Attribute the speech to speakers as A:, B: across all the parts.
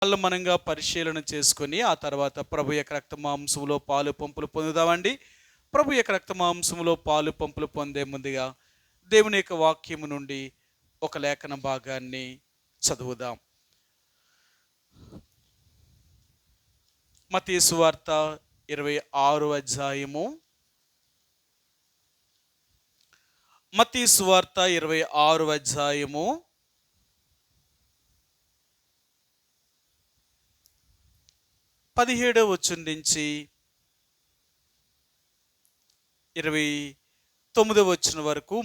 A: వాళ్ళు మనంగా పరిశీలన చేసుకొని ఆ తర్వాత ప్రభు యొక్క రక్త మాంసంలో పాలు పంపులు పొందుదామండి. ప్రభు యొక్క రక్త మాంసంలో పాలు పంపులు పొందే ముందుగా దేవుని యొక్క వాక్యము నుండి ఒక లేఖన భాగాన్ని చదువుదాం. మత్తయి సువార్త 26వ అధ్యాయము. మత్తయి సువార్త 26వ అధ్యాయము 17వ వచనం నుంచి 29వ వచనం వరకు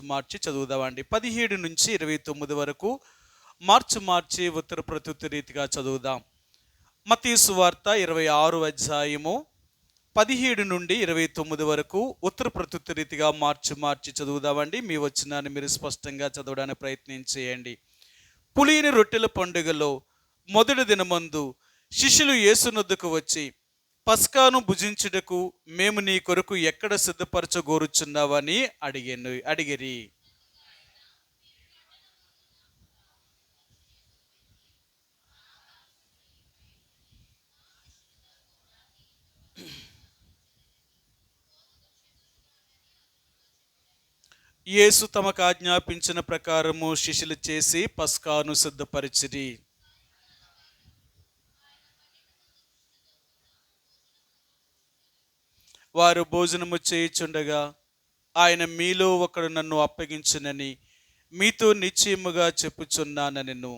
A: మార్చి చదువుదామండి. 17 నుంచి 29 వరకు మార్చి ఉత్తర ప్రత్యుత్తర రీతిగా చదువుదాం. మత్తయి సువార్త 26వ అధ్యాయము 17 నుండి 29 వరకు ఉత్తర ప్రత్యుత్తర రీతిగా మార్చి చదువుదామండి. మీ వచనాన్ని మీరు స్పష్టంగా చదవడానికి ప్రయత్నం చేయండి. పులియని రొట్టెల పండుగలో మొదటి దినమందు శిష్యులు యేసునొద్దకు వచ్చి, పస్కాను భుజించుటకు మేము నీ కొరకు ఎక్కడ సిద్ధపరచగోరుచున్నావని అడిగిరి. యేసు తమకు ఆజ్ఞాపించిన ప్రకారము శిష్యులు చేసి పస్కాను సిద్ధపరిచిరి. వారు భోజనము చేయుచుండగా ఆయన, మీలో ఒకడు నన్ను అప్పగించునని మీతో నిశ్చయముగా చెప్పుచున్నానెను.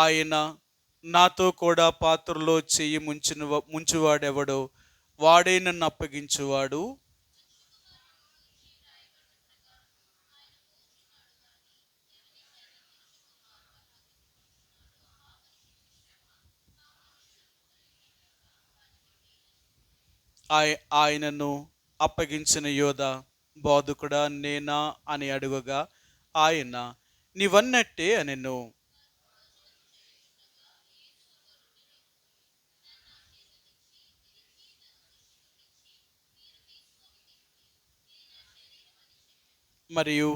A: ఆయన, నాతో కూడా పాత్రలో చెయ్యి ముంచువాడెవడో వాడే నన్ను అప్పగించువాడు. ఆయనను అప్పగించిన యోధ, బోధకుడా నేనా అని అడుగగా ఆయన, నీవన్నట్టే అనెను. మరియు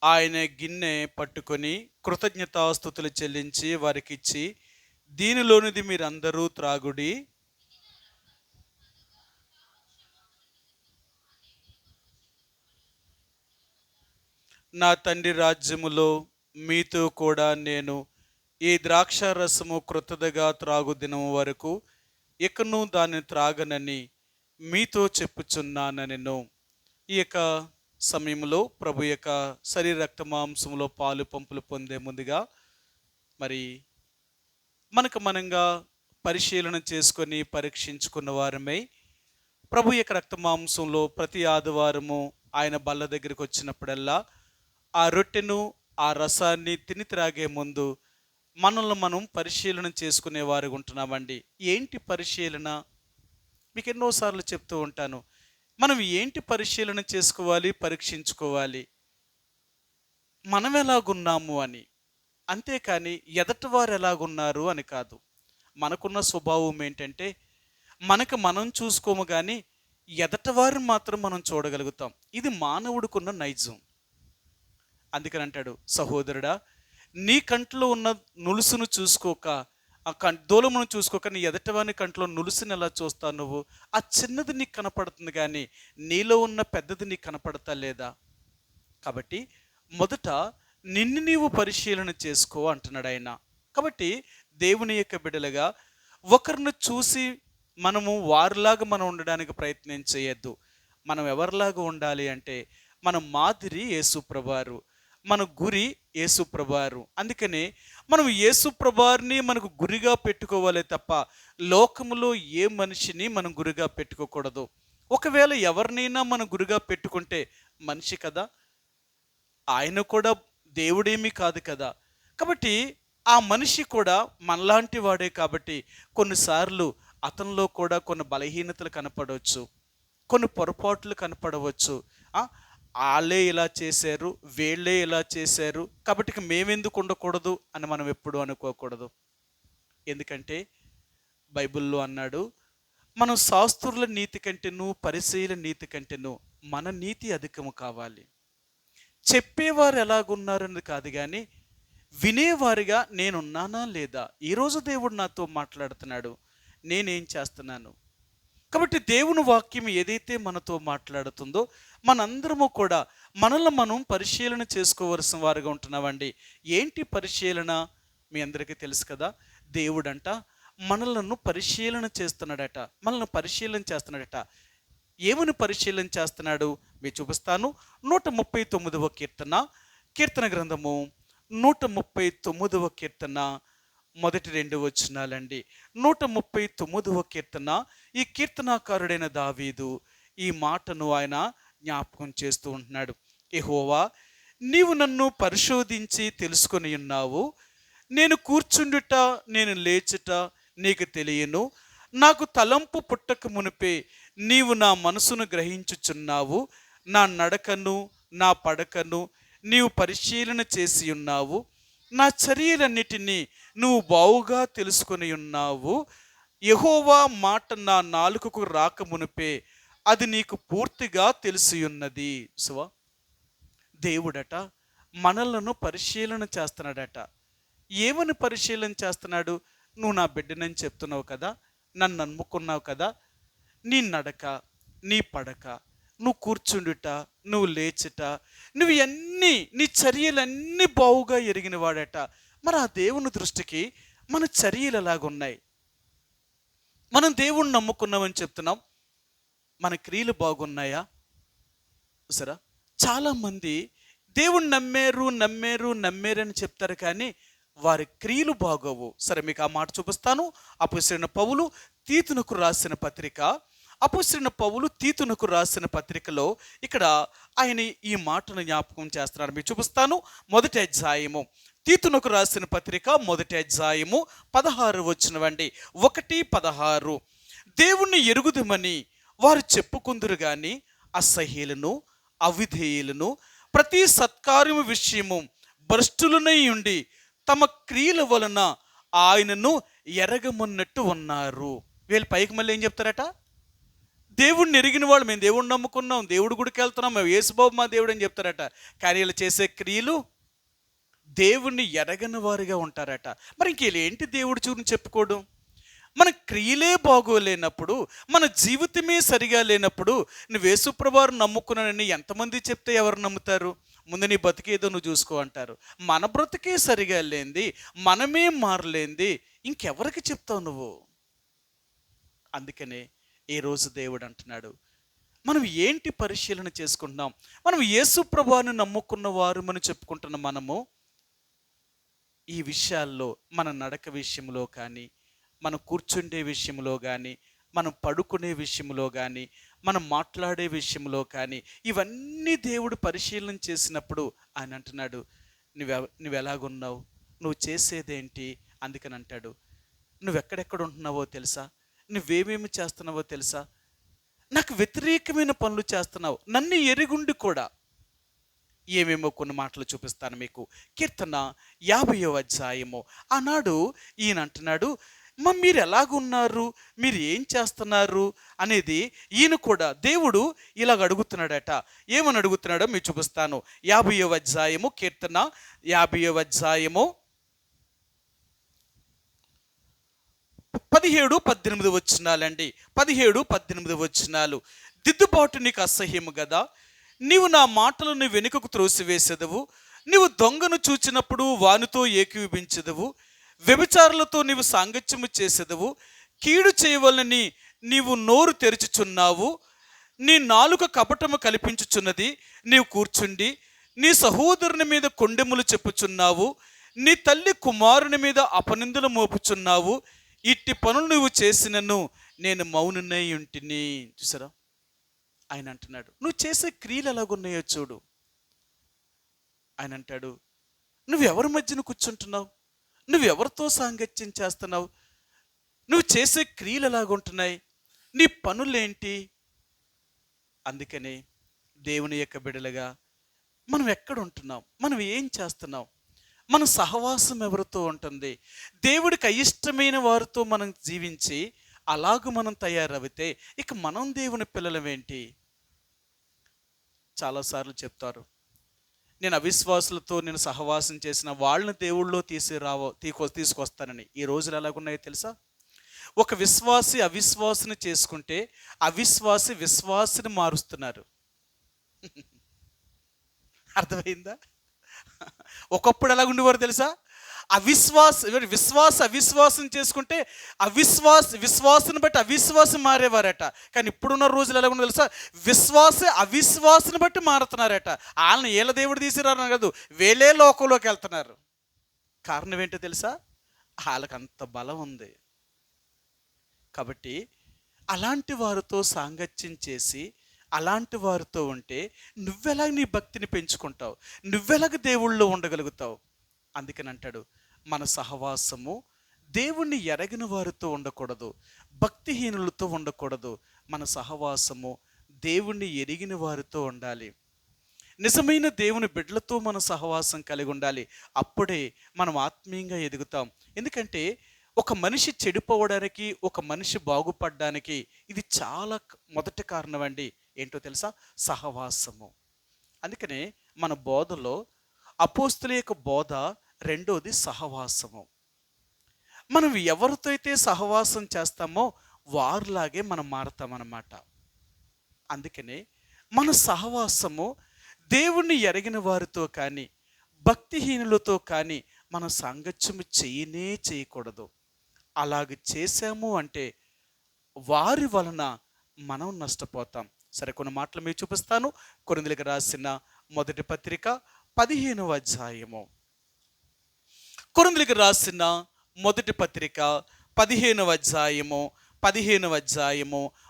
A: ఆయన గిన్నె పట్టుకొని కృతజ్ఞతాస్తుతులు చెల్లించి వారికిచ్చి, దీనిలోనిది మీరందరూ త్రాగుడి, నా తండ్రి రాజ్యములో మీతో కూడా నేను ఈ ద్రాక్షారసము క్రొత్తదిగా త్రాగు దినము వరకు ఇకను దాన్ని త్రాగనని మీతో చెప్పుచున్నానెను. ఈ యొక్క సమయంలో ప్రభు యొక్క శరీర రక్త మాంసంలో పాలు పంపులు పొందే ముందుగా మరి మనంగా పరిశీలన చేసుకొని పరీక్షించుకున్న వారమై ప్రభు యొక్క రక్త మాంసంలో ప్రతి ఆదివారము ఆయన బల్ల దగ్గరికి వచ్చినప్పుడల్లా ఆ రొట్టెను ఆ రసాన్ని తిని త్రాగే ముందు మనల్ని మనం పరిశీలన చేసుకునే వారు ఉంటున్నామండి. ఏంటి పరిశీలన? మీకు ఎన్నోసార్లు చెప్తూ ఉంటాను, మనం ఏంటి పరిశీలన చేసుకోవాలి, పరీక్షించుకోవాలి, మనం ఎలాగున్నాము అని. అంతేకాని ఎదటి వారు ఎలాగున్నారు అని కాదు. మనకున్న స్వభావం ఏంటంటే మనకు మనం చూసుకోము కానీ ఎదటి వారిని మాత్రం మనం చూడగలుగుతాం. ఇది మానవుడికున్న నైజం. అందుకని అంటాడు, సహోదరుడా, నీ కంట్లో ఉన్న నులుసును చూసుకోక, ఆ దూలమును చూసుకోక నీ ఎదటివాని కంట్లో నులుసుని ఎలా చూస్తావు నువ్వు? ఆ చిన్నది నీకు కనపడుతుంది కానీ నీలో ఉన్న పెద్దది నీకు కనపడతా లేదా? కాబట్టి మొదట నిన్ను నీవు పరిశీలన చేసుకో అంటున్నాడు ఆయన. కాబట్టి దేవుని యొక్క బిడ్డలుగా ఒకరిని చూసి మనము వారిలాగా మనం ఉండడానికి ప్రయత్నం చేయొద్దు. మనం ఎవరిలాగా ఉండాలి అంటే మన మాదిరి యేసుప్రభువారు, మన గురి యేసుప్రభువారు. అందుకనే మనం యేసుప్రభువారిని మనకు గురిగా పెట్టుకోవాలి తప్ప లోకములో ఏ మనిషిని మనం గురిగా పెట్టుకోకూడదు. ఒకవేళ ఎవరినైనా మనం గురిగా పెట్టుకుంటే మనిషి కదా, ఆయన కూడా దేవుడేమీ కాదు కదా. కాబట్టి ఆ మనిషి కూడా మనలాంటి వాడే కాబట్టి కొన్నిసార్లు అతనిలో కూడా కొన్ని బలహీనతలు కనపడవచ్చు, కొన్ని పొరపాట్లు కనపడవచ్చు. వాళ్ళే ఇలా చేశారు, వీళ్ళే ఇలా చేశారు కాబట్టి మేమెందుకు ఉండకూడదు అని మనం ఎప్పుడు అనుకోకూడదు. ఎందుకంటే బైబిల్లో అన్నాడు, మనం శాస్త్రుల నీతి కంటేను పరిసయ్యుల నీతి కంటేను మన నీతి అధికము కావాలి. చెప్పేవారు ఎలాగున్నారని కాదు కానీ వినేవారిగా నేనున్నానా లేదా? ఈరోజు దేవుడు నాతో మాట్లాడుతున్నాడు, నేనేం చేస్తున్నాను? కాబట్టి దేవుని వాక్యం ఏదైతే మనతో మాట్లాడుతుందో మనందరము కూడా మనల్ని మనం పరిశీలన చేసుకోవలసిన వారుగా ఉంటున్నామండి. ఏంటి పరిశీలన? మీ అందరికీ తెలుసు కదా. దేవుడంట మనలను పరిశీలన చేస్తున్నాడట, మనల్ని పరిశీలన చేస్తున్నాడట. ఏమని పరిశీలన చేస్తున్నాడు మీకు చూపిస్తాను. 139వ కీర్తన గ్రంథము 139వ కీర్తన మొదటి 2 వచనాలండి. 139వ కీర్తన. ఈ కీర్తనాకారుడైన దావీదు ఈ మాటను ఆయన జ్ఞాపకం చేస్తూ ఉంటున్నాడు. యెహోవా, నీవు నన్ను పరిశోధించి తెలుసుకొని ఉన్నావు. నేను కూర్చుండుట నేను లేచుట నీకు తెలియను. నాకు తలంపు పుట్టక మునిపే నీవు నా మనసును గ్రహించుచున్నావు. నా నడకను నా పడకను నీవు పరిశీలన చేసి ఉన్నావు. నా చర్యలన్నిటినీ నువ్వు బావుగా తెలుసుకొని ఉన్నావు. యెహోవా మాట నా నాలుకకు రాక మునిపే అది నీకు పూర్తిగా తెలిసి ఉన్నది. సో దేవుడట మనలను పరిశీలన చేస్తున్నాడట. ఏమని పరిశీలన చేస్తున్నాడు? నువ్వు నా బిడ్డనని చెప్తున్నావు కదా, నన్ను నమ్ముకున్నావు కదా, నీ నడక నీ పడక, నువ్వు కూర్చుండుట నువ్వు లేచుట, నువ్వు అన్నీ నీ చర్యలన్నీ బావుగా ఎరిగిన వాడట. మరి ఆ దేవుని దృష్టికి మన చర్యలు ఎలాగున్నాయి? మనం దేవుణ్ణి నమ్ముకున్నామని చెప్తున్నాం, మన క్రియలు బాగున్నాయా? సరే, చాలామంది దేవుణ్ణి నమ్మారని చెప్తారు కానీ వారి క్రియలు బాగోవు. సరే, మీకు ఆ మాట చూపిస్తాను. అపొస్తలుడైన పౌలు తీతునకు రాసిన పత్రిక, పత్రికలో ఇక్కడ ఆయన ఈ మాటను జ్ఞాపకం చేస్తున్నారు. మీకు చూపిస్తాను. మొదటి అధ్యాయము, తీతునకు రాసిన పత్రిక మొదటి అధ్యాయము 16 వచనమండి. 1:16. దేవుణ్ణి ఎరుగుదుమని వారు చెప్పుకుందురు గాని అసహ్యులను అవిధేయులను ప్రతి సత్కార్యము విషయము భ్రష్టులనై ఉండి తమ క్రియల వలన ఆయనను ఎరగమన్నట్టు ఉన్నారు. వీళ్ళు పైకి మళ్ళీ ఏం చెప్తారట? దేవుడిని ఎరిగిన వాళ్ళు, మేము దేవుడిని నమ్ముకున్నాం, దేవుడి గుడికి వెళ్తున్నాం, మేము యేసుబాబు మా దేవుడు అని చెప్తారట. కానీ వీళ్ళు చేసే క్రియలు దేవుణ్ణి ఎరగని వారిగా ఉంటారట. మరి ఇంకేంటి దేవుడి చూని చెప్పుకోవడం? మన క్రియలే బాగోలేనప్పుడు, మన జీవితమే సరిగా లేనప్పుడు నువ్వు యేసుప్రభువుని నమ్ముకున్నానని ఎంతమంది చెప్తే ఎవరు నమ్ముతారు? ముందు నీ బతికేదో నువ్వు చూసుకో అంటారు. మన బ్రతికే సరిగా లేనిది, మనమే మారలేంది ఇంకెవరికి చెప్తావు నువ్వు? అందుకనే ఈ రోజు దేవుడు అంటున్నాడు, మనం ఏంటి పరిశీలన చేసుకుంటున్నాం? మనం యేసుప్రభువుని నమ్ముకున్న వారు మనం చెప్పుకుంటున్న మనము ఈ విషయాల్లో, మన నడక విషయంలో కానీ, మనం కూర్చుండే విషయంలో కానీ, మనం పడుకునే విషయంలో కానీ, మనం మాట్లాడే విషయంలో కానీ, ఇవన్నీ దేవుడు పరిశీలన చేసినప్పుడు ఆయన అంటున్నాడు, నువ్వు ఎలాగున్నావు, నువ్వు చేసేదేంటి? అందుకని అంటాడు, నువ్వెక్కడెక్కడ ఉంటున్నావో తెలుసా, నువ్వేమేమి చేస్తున్నావో తెలుసా, నాకు వ్యతిరేకమైన పనులు చేస్తున్నావు, నన్ను ఎరుగుండి కూడా. ఏమేమో కొన్ని మాటలు చూపిస్తాను మీకు. కీర్తన 50వ అధ్యాయము. ఆనాడు ఈయన అంటున్నాడు, మీరు ఎలాగున్నారు, మీరు ఏం చేస్తున్నారు అనేది ఈయన కూడా దేవుడు ఇలాగ అడుగుతున్నాడట. ఏమని అడుగుతున్నాడో మీకు చూపిస్తాను. 50వ అధ్యాయము, కీర్తన 50వ అధ్యాయము 17-18 వచనాలండి. 17-18 వచనాలు. దిద్దుబాటు నీకు అసహ్యము కదా, నీవు నా మాటలను వెనుకకు త్రోసివేసేదవు. నీవు దొంగను చూచినప్పుడు వానితో ఏకీభవించెదవు. వ్యభిచారులతో నీవు సాంగత్యము చేసేదవు. కీడు చేయవలనని నీవు నోరు తెరుచుచున్నావు. నీ నాలుక కపటము కల్పించుచున్నది. నీవు కూర్చుండి నీ సహోదరుని మీద కొండెములు చెప్పుచున్నావు. నీ తల్లి కుమారుని మీద అపనిందలు మోపుచున్నావు. ఇట్టి పనులు నువ్వు చేసినను నేను మౌననై ఉంటిని. చూసారా, ఆయన అంటున్నాడు, నువ్వు చేసే క్రియలు ఎలాగున్నాయో చూడు. ఆయన అంటాడు, నువ్వెవరి మధ్యన కూర్చుంటున్నావు, నువ్వెవరితో సాంగత్యం చేస్తున్నావు, నువ్వు చేసే క్రియలు ఎలాగుంటున్నాయి, నీ పనులేంటి? అందుకని దేవుని యొక్క బిడ్డలుగా మనం ఎక్కడ ఉంటున్నాం, మనం ఏం చేస్తున్నాం, మన సహవాసం ఎవరితో ఉంటుంది? దేవుడికి అయిష్టమైన వారితో మనం జీవించి అలాగూ మనం తయారవితే ఇక మనం దేవుని పిల్లలమేంటి? చాలాసార్లు చెప్తారు, నేను అవిశ్వాసులతో నేను సహవాసం చేసిన వాళ్ళని దేవుళ్ళో తీసుకొస్తానని. ఈ రోజులు ఎలాగున్నాయో తెలుసా? ఒక విశ్వాసి అవిశ్వాసిని చేసుకుంటే అవిశ్వాసి విశ్వాసిని మారుస్తున్నారు. అర్థమైందా? ఒకప్పుడు ఎలా ఉండేవారు తెలుసా? అవిశ్వాసం చేసుకుంటే విశ్వాసం బట్టి అవిశ్వాసం మారేవారట. కానీ ఇప్పుడున్న రోజులు ఎలా ఉండదు తెలుసా? అవిశ్వాసం బట్టి మారుతున్నారట. వాళ్ళని ఏళ్ళ దేవుడు తీసిరారు కాదు, వేలే లోకంలోకి వెళ్తున్నారు. కారణం ఏంటో తెలుసా? వాళ్ళకి అంత బలం ఉంది. కాబట్టి అలాంటి వారితో సాంగత్యం చేసి అలాంటి వారితో ఉంటే నువ్వెలాగ నీ భక్తిని పెంచుకుంటావు? నువ్వెలాగ దేవుళ్ళో ఉండగలుగుతావు? అందుకని అంటాడు, మన సహవాసము దేవుణ్ణి ఎరగిన వారితో ఉండకూడదు, భక్తిహీనులతో ఉండకూడదు. మన సహవాసము దేవుణ్ణి ఎరిగిన వారితో ఉండాలి. నిజమైన దేవుని బిడ్డలతో మన సహవాసం కలిగి ఉండాలి. అప్పుడే మనం ఆత్మీయంగా ఎదుగుతాం. ఎందుకంటే ఒక మనిషి చెడిపోవడానికి, ఒక మనిషి బాగుపడడానికి ఇది చాలా మొదటి కారణం అండి. ఏంటో తెలుసా? సహవాసము. అందుకనే మన బోధలో అపోస్తుల యొక్క బోధ రెండోది సహవాసము. మనం ఎవరితో అయితే సహవాసం చేస్తామో వారిలాగే మనం మారతామన్నమాట. అందుకనే మన సహవాసము దేవుణ్ణి ఎరిగిన వారితో కానీ భక్తిహీనులతో కానీ మన సాంగత్యము చేయకూడదు. అలాగ చేశాము అంటే వారి వలన మనం నష్టపోతాం. సరే, కొన్ని మాటలు మీకు చూపిస్తాను. కొరింథీయులకు రాసిన మొదటి పత్రిక 15వ అధ్యాయము. కొరింథీయులకు రాసిన మొదటి పత్రిక 15వ అధ్యాయము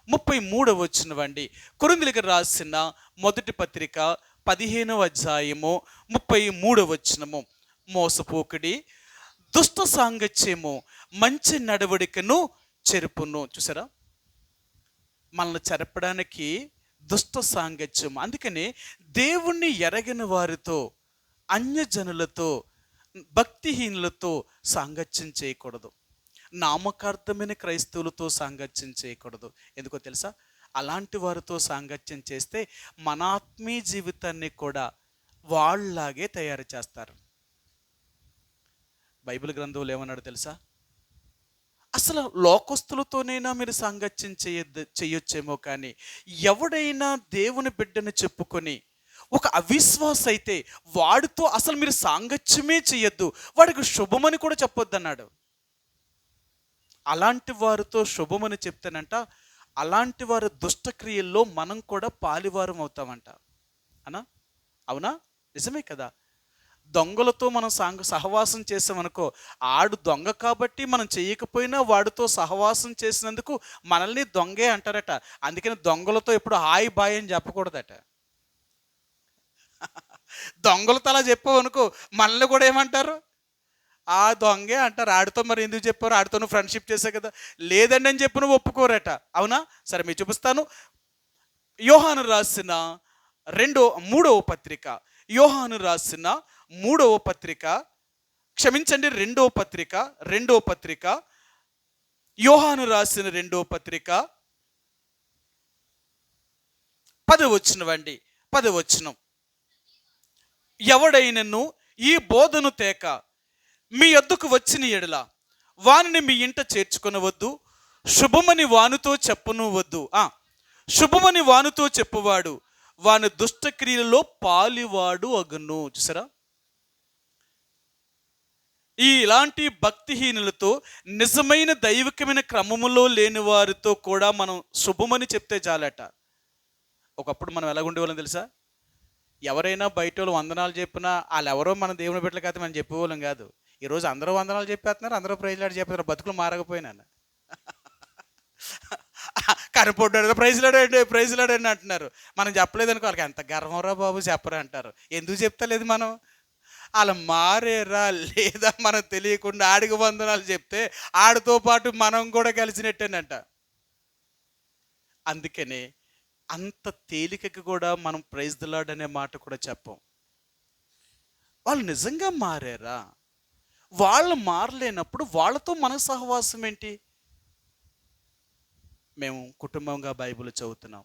A: 33వ వచనమండి. కొరింథీయులకు రాసిన మొదటి పత్రిక 15వ అధ్యాయము 33వ వచనము. మోసపోకుడి, దుష్ట సాంగత్యము మంచి నడవడికను చెరుపును. చూసారా? మనల్ని చెరపడానికి దుష్ట సాంగత్యం. అందుకని దేవుణ్ణి ఎరగిన వారితో, అన్యజనులతో, భక్తిహీనులతో సాంగత్యం చేయకూడదు. నామకార్థమైన క్రైస్తవులతో సాంగత్యం చేయకూడదు. ఎందుకో తెలుసా? అలాంటి వారితో సాంగత్యం చేస్తే మన ఆత్మీయ జీవితాన్ని కూడా వాళ్ళలాగే తయారు చేస్తారు. బైబిల్ గ్రంథంలో ఏమన్నాడు తెలుసా? అసలు లోకస్తులతోనైనా మీరు సాంగత్యం చేయొచ్చేమో, కానీ ఎవడైనా దేవుని బిడ్డని చెప్పుకొని ఒక అవిశ్వాస అయితే వాడితో అసలు మీరు సాంగత్యమే చేయొద్దు, వాడికి శుభమని కూడా చెప్పొద్దు అన్నాడు. అలాంటి వారితో శుభమని చెప్తానంట, అలాంటి వారి దుష్టక్రియల్లో మనం కూడా పాలివారం అవుతామంట. అవునా? నిజమే కదా? దొంగలతో మనం సహవాసం చేసామనుకో, ఆడు దొంగ కాబట్టి మనం చేయకపోయినా వాడితో సహవాసం చేసినందుకు మనల్ని దొంగే అంటారట. అందుకని దొంగలతో ఎప్పుడు హాయ్ బాయ్ అని చెప్పకూడదట. దొంగలతో అలా చెప్పావనుకో మనల్ని కూడా ఏమంటారు? ఆ దొంగే అంటారు. ఆడితో మరి ఎందుకు చెప్పారు? ఆడితో నువ్వు ఫ్రెండ్షిప్ చేసే కదా. లేదండి అని చెప్పి నువ్వు ఒప్పుకోరట. అవునా? సరే, మీకు చూపిస్తాను. యోహాను రాసిన మూడవ పత్రిక, యోహాను రాసిన మూడవ పత్రిక, క్షమించండి, రెండవ పత్రిక, యోహాను రాసిన రెండవ పత్రిక 10వ వచనం. ఎవడైనను ఈ బోధను తేక మీ యొద్దకు వచ్చిన ఎడల వానిని మీ ఇంట చేర్చుకొనవద్దు, శుభమని వానితో చెప్పను వద్దు. శుభమని వానితో చెప్పువాడు వాని దుష్టక్రియలలో పాలివాడు అగును. చూసారా? ఇలాంటి భక్తిహీనులతో, నిజమైన దైవికమైన క్రమములో లేని వారితో కూడా మనం శుభమని చెప్తే చాలట. ఒకప్పుడు మనం ఎలాగుండేవాళ్ళం తెలుసా? ఎవరైనా బయట వాళ్ళు వందనాలు చెప్పినా వాళ్ళు ఎవరో మన దేవుని బిడ్డలు కాదు మనం చెప్పేవాళ్ళం కాదు. ఈరోజు అందరూ వందనాలు చెప్పేస్తున్నారు, అందరూ ప్రైజ్లాడు చెప్పేస్తున్నారు. బతుకులు మారకపోయినా కనపడ్డాడు ప్రైజ్లాడండి అంటున్నారు. మనం చెప్పలేదనుకో వాళ్ళకి ఎంత గర్వంరా బాబు చెప్పరా అంటారు. ఎందుకు చెప్తలేదు మనం? వాళ్ళు మారేరా లేదా మనకు తెలియకుండా ఆడికి వందనాలు చెప్తే ఆడితో పాటు మనం కూడా కలిసినట్టేనంట. అందుకనే అంత తేలికకి కూడా మనం ప్రైజ్ ది లార్డ్ అనే మాట కూడా చెప్పం. వాళ్ళు నిజంగా మారారా? వాళ్ళు మారలేనప్పుడు వాళ్ళతో మన సహవాసం ఏంటి? మేము కుటుంబంగా బైబిల్ చదువుతున్నాం.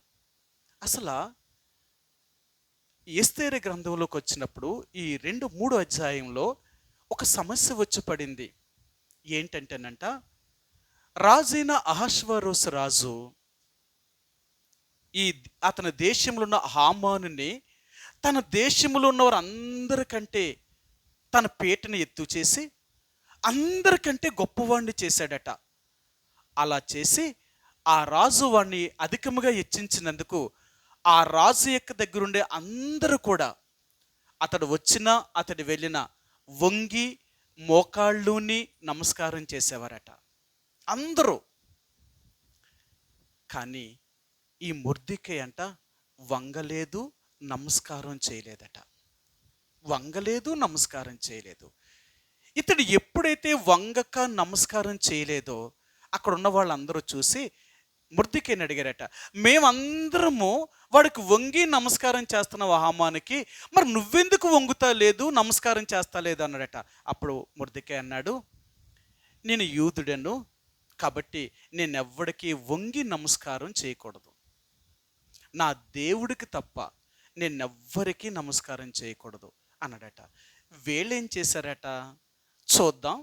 A: అసలు ఎస్తేరు గ్రంథంలోకి వచ్చినప్పుడు ఈ 2-3 అధ్యాయంలో ఒక సమస్య వచ్చి పడింది. ఏంటంటేనంట, రాజైన అహష్వేరోషు రాజు అతని దేశంలో ఉన్న హామానుని తన దేశంలో ఉన్న వారందరికంటే తన పీటను ఎత్తు చేసి అందరికంటే గొప్పవాడిని చేశాడట. అలా చేసి ఆ రాజు వాడిని అధికముగా హెచ్చించినందుకు ఆ రాజు యొక్క దగ్గరుండే అందరూ కూడా అతడు వచ్చినా అతడు వెళ్ళినా వంగి మోకాళ్ళుని నమస్కారం చేసేవారట అందరూ. కానీ ఈ మొర్దెకై అంట వంగలేదు, నమస్కారం చేయలేదట. వంగలేదు, నమస్కారం చేయలేదు. ఇతడు ఎప్పుడైతే వంగక నమస్కారం చేయలేదో అక్కడ ఉన్న వాళ్ళందరూ చూసి మొర్దెకైని అడిగారట, మేమందరము వాడికి వంగి నమస్కారం చేస్తున్నావు హామానుకి, మరి నువ్వెందుకు వంగుతా లేదు, నమస్కారం చేస్తా లేదు అన్నాడట. అప్పుడు మొర్దెకై అన్నాడు, నేను యూదుడను కాబట్టి నేను ఎవ్వడికి వంగి నమస్కారం చేయకూడదు, నా దేవుడికి తప్ప నేనెవ్వరికీ నమస్కారం చేయకూడదు అన్నాడట. వీళ్ళేం చేశారట చూద్దాం,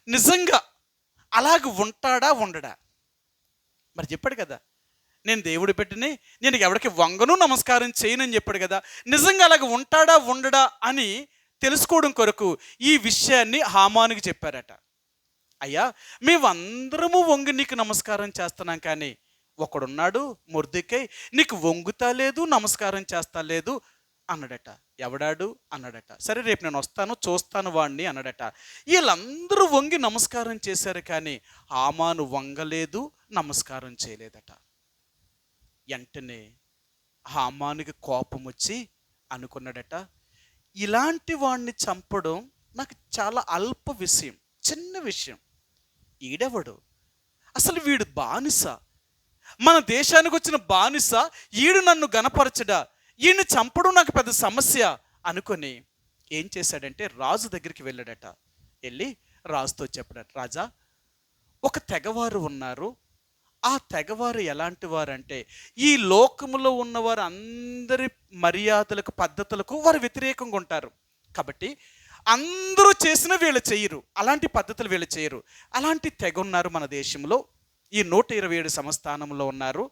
A: నిజంగా అలాగ ఉంటాడా ఉండడా? మరి చెప్పాడు కదా, నేను దేవుడి బిడ్డని, నేను ఎవరికి వంగను నమస్కారం చేయనని చెప్పాడు కదా. నిజంగా అలాగ ఉంటాడా ఉండడా అని తెలుసుకోవడం కొరకు ఈ విషయాన్ని హామానుకి చెప్పారట. అయ్యా, మేమందరము వంగి నీకు నమస్కారం చేస్తున్నాం, కానీ ఒకడున్నాడు మొర్దెకై నీకు వంగుతా లేదు, నమస్కారం చేస్తా లేదు అన్నాడట. ఎవడాడు అన్నాడట. సరే రేపు నేను వస్తాను చూస్తాను వాడిని అన్నాడట. వీళ్ళందరూ వంగి నమస్కారం చేశారు, కానీ హామాను వంగలేదు, నమస్కారం చేయలేదట. వెంటనే హామానుకి కోపం వచ్చి అనుకున్నాడట, ఇలాంటి వాడిని చంపడం నాకు చాలా అల్ప విషయం, చిన్న విషయం. ఈడెవడు అసలు, వీడు బానిస, మన దేశానికి వచ్చిన బానిస, ఈడు నన్ను గనపరచడా, ఈయన్ని చంపడం నాకు పెద్ద సమస్య అనుకొని ఏం చేశాడంటే రాజు దగ్గరికి వెళ్ళాడట. వెళ్ళి రాజుతో చెప్పాడట, రాజా, ఒక తెగవారు ఉన్నారు, ఆ తెగవారు ఎలాంటి వారంటే ఈ లోకములో ఉన్నవారు అందరి మర్యాదలకు పద్ధతులకు వారు వ్యతిరేకంగా ఉంటారు. కాబట్టి అందరూ చేసిన వీళ్ళు చేయరు, అలాంటి పద్ధతులు వీళ్ళు చేయరు. అలాంటి తెగ ఉన్నారు మన దేశంలో, ఈ 127 సంస్థానంలో ఉన్నారు.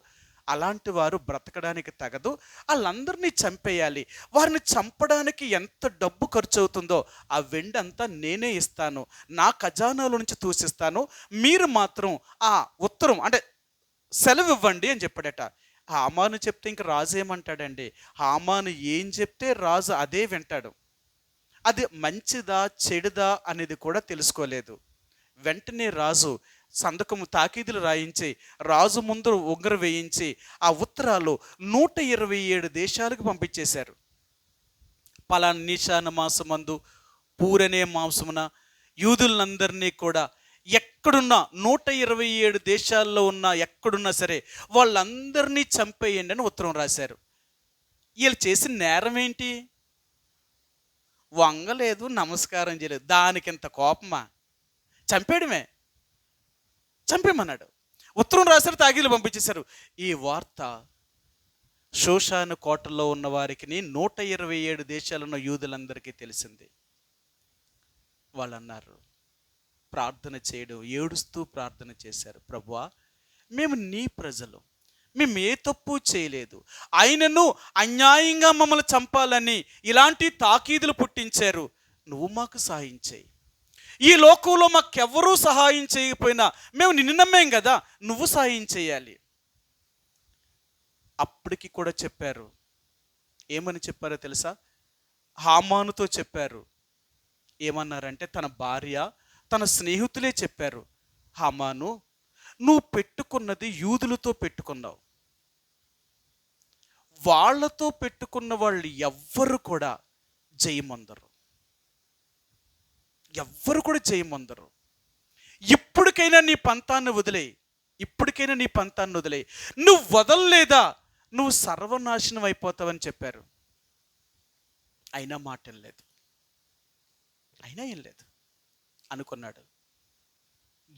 A: అలాంటి వారు బ్రతకడానికి తగదు, వాళ్ళందరినీ చంపేయాలి. వారిని చంపడానికి ఎంత డబ్బు ఖర్చు అవుతుందో ఆ వెండి అంతా నేనే ఇస్తాను, నా ఖజానాలో నుంచి తూసిస్తాను, మీరు మాత్రం ఆ ఉత్తరం అంటే సెలవు ఇవ్వండి అని చెప్పాడట. హామాను చెప్తే ఇంక రాజు ఏమంటాడండి? హామాను ఏం చెప్తే రాజు అదే వింటాడు. అది మంచిదా చెడుదా అనేది కూడా తెలుసుకోలేదు. వెంటనే రాజు సంతకము తాకీదులు రాయించి రాజు ముందు ఉంగరం వేయించి ఆ ఉత్తరాలు 127 దేశాలకు పంపించేశారు. పలానా నిశాన మాసమందు పూరనే మాసమున యూదులందరినీ కూడా ఎక్కడున్నా 127 దేశాల్లో ఉన్న ఎక్కడున్నా సరే వాళ్ళందరినీ చంపేయండి అని ఉత్తరం రాశారు. వీళ్ళు చేసిన నేరం ఏంటి? వంగలేదు, నమస్కారం చేయలేదు. దానికింత కోపమా? చంపేయడమే, చంపేమన్నాడు. ఉత్తరం రాశారు, తాగీలు పంపించేశారు. ఈ వార్త షోషాను కోటలో ఉన్న వారికి 127 దేశాలు ఉన్న యూదులందరికీ తెలిసింది. వాళ్ళు అన్నారు, ప్రార్థన చేయడం, ఏడుస్తూ ప్రార్థన చేశారు, ప్రభువా మేము నీ ప్రజలు, మేము ఏ తప్పు చేయలేదు, ఆయనను అన్యాయంగా మమ్మల్ని చంపాలని ఇలాంటి తాకీదులు పుట్టించారు, నువ్వు మాకు సహాయం చేయి. ఈ లోకంలో మాకెవ్వరూ సహాయం చేయకపోయినా మేము నిన్ను నమ్మాం కదా, నువ్వు సహాయం చేయాలి. అప్పటికి కూడా చెప్పారు. ఏమని చెప్పారో తెలుసా? హామానుతో చెప్పారు. ఏమన్నారంటే తన భార్య, తన స్నేహితులే చెప్పారు, హామాను నువ్వు పెట్టుకున్నది యూదులతో పెట్టుకున్నావు, వాళ్ళతో పెట్టుకున్న వాళ్ళు ఎవ్వరు కూడా జయమందరు, ఎవ్వరు కూడా జయమందరు. ఇప్పటికైనా నీ పంతాన్ని వదిలేయి, ఇప్పటికైనా నీ పంతాన్ని వదిలేయి, నువ్వు వదలలేదా నువ్వు సర్వనాశనం అయిపోతావని చెప్పారు. అయినా మాట లేదు, అయినా ఏం లేదు అనుకున్నాడు.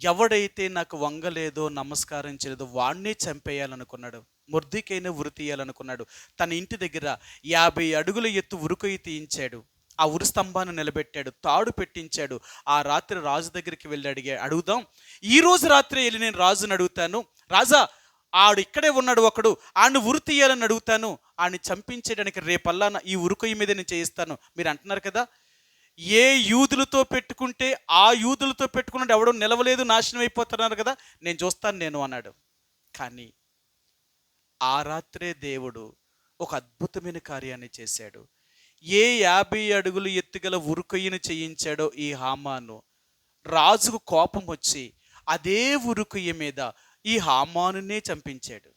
A: ఎవడైతే నాకు వంగలేదో నమస్కారం చేయలేదో వాడినే చంపేయాలనుకున్నాడు. మొర్దెకైనే ఉరి తీయాలనుకున్నాడు. తన ఇంటి దగ్గర 50 అడుగుల ఎత్తు ఉరుకొయ్యి తీయించాడు. ఆ ఉరి స్తంభాన్ని నిలబెట్టాడు, తాడు పెట్టించాడు. ఆ రాత్రి రాజు దగ్గరికి వెళ్ళి అడుగుదాం, ఈ రోజు రాత్రి వెళ్ళి నేను రాజుని అడుగుతాను, రాజా ఆడు ఇక్కడే ఉన్నాడు ఒకడు, ఆడిని ఉరి తీయాలని అడుగుతాను, ఆడిని చంపించేయడానికి రేపల్లా ఈ ఉరుకొయ్యి మీద నేను చేయిస్తాను. మీరు అంటున్నారు కదా, ఏ యూదులతో పెట్టుకుంటే ఆ యూదులతో పెట్టుకున్నట్టు ఎవడో నిలవలేదు, నాశనం అయిపోతున్నారు కదా, నేను చూస్తాను నేను అన్నాడు. కానీ ఆ రాత్రే దేవుడు ఒక అద్భుతమైన కార్యాన్ని చేశాడు. ఏ 50 అడుగులు ఎత్తుగల ఉరుకొయ్యను చేయించాడో ఈ హామాను, రాజుకు కోపం వచ్చి అదే ఉరుకొయ్య మీద ఈ హామానునే చంపించాడు.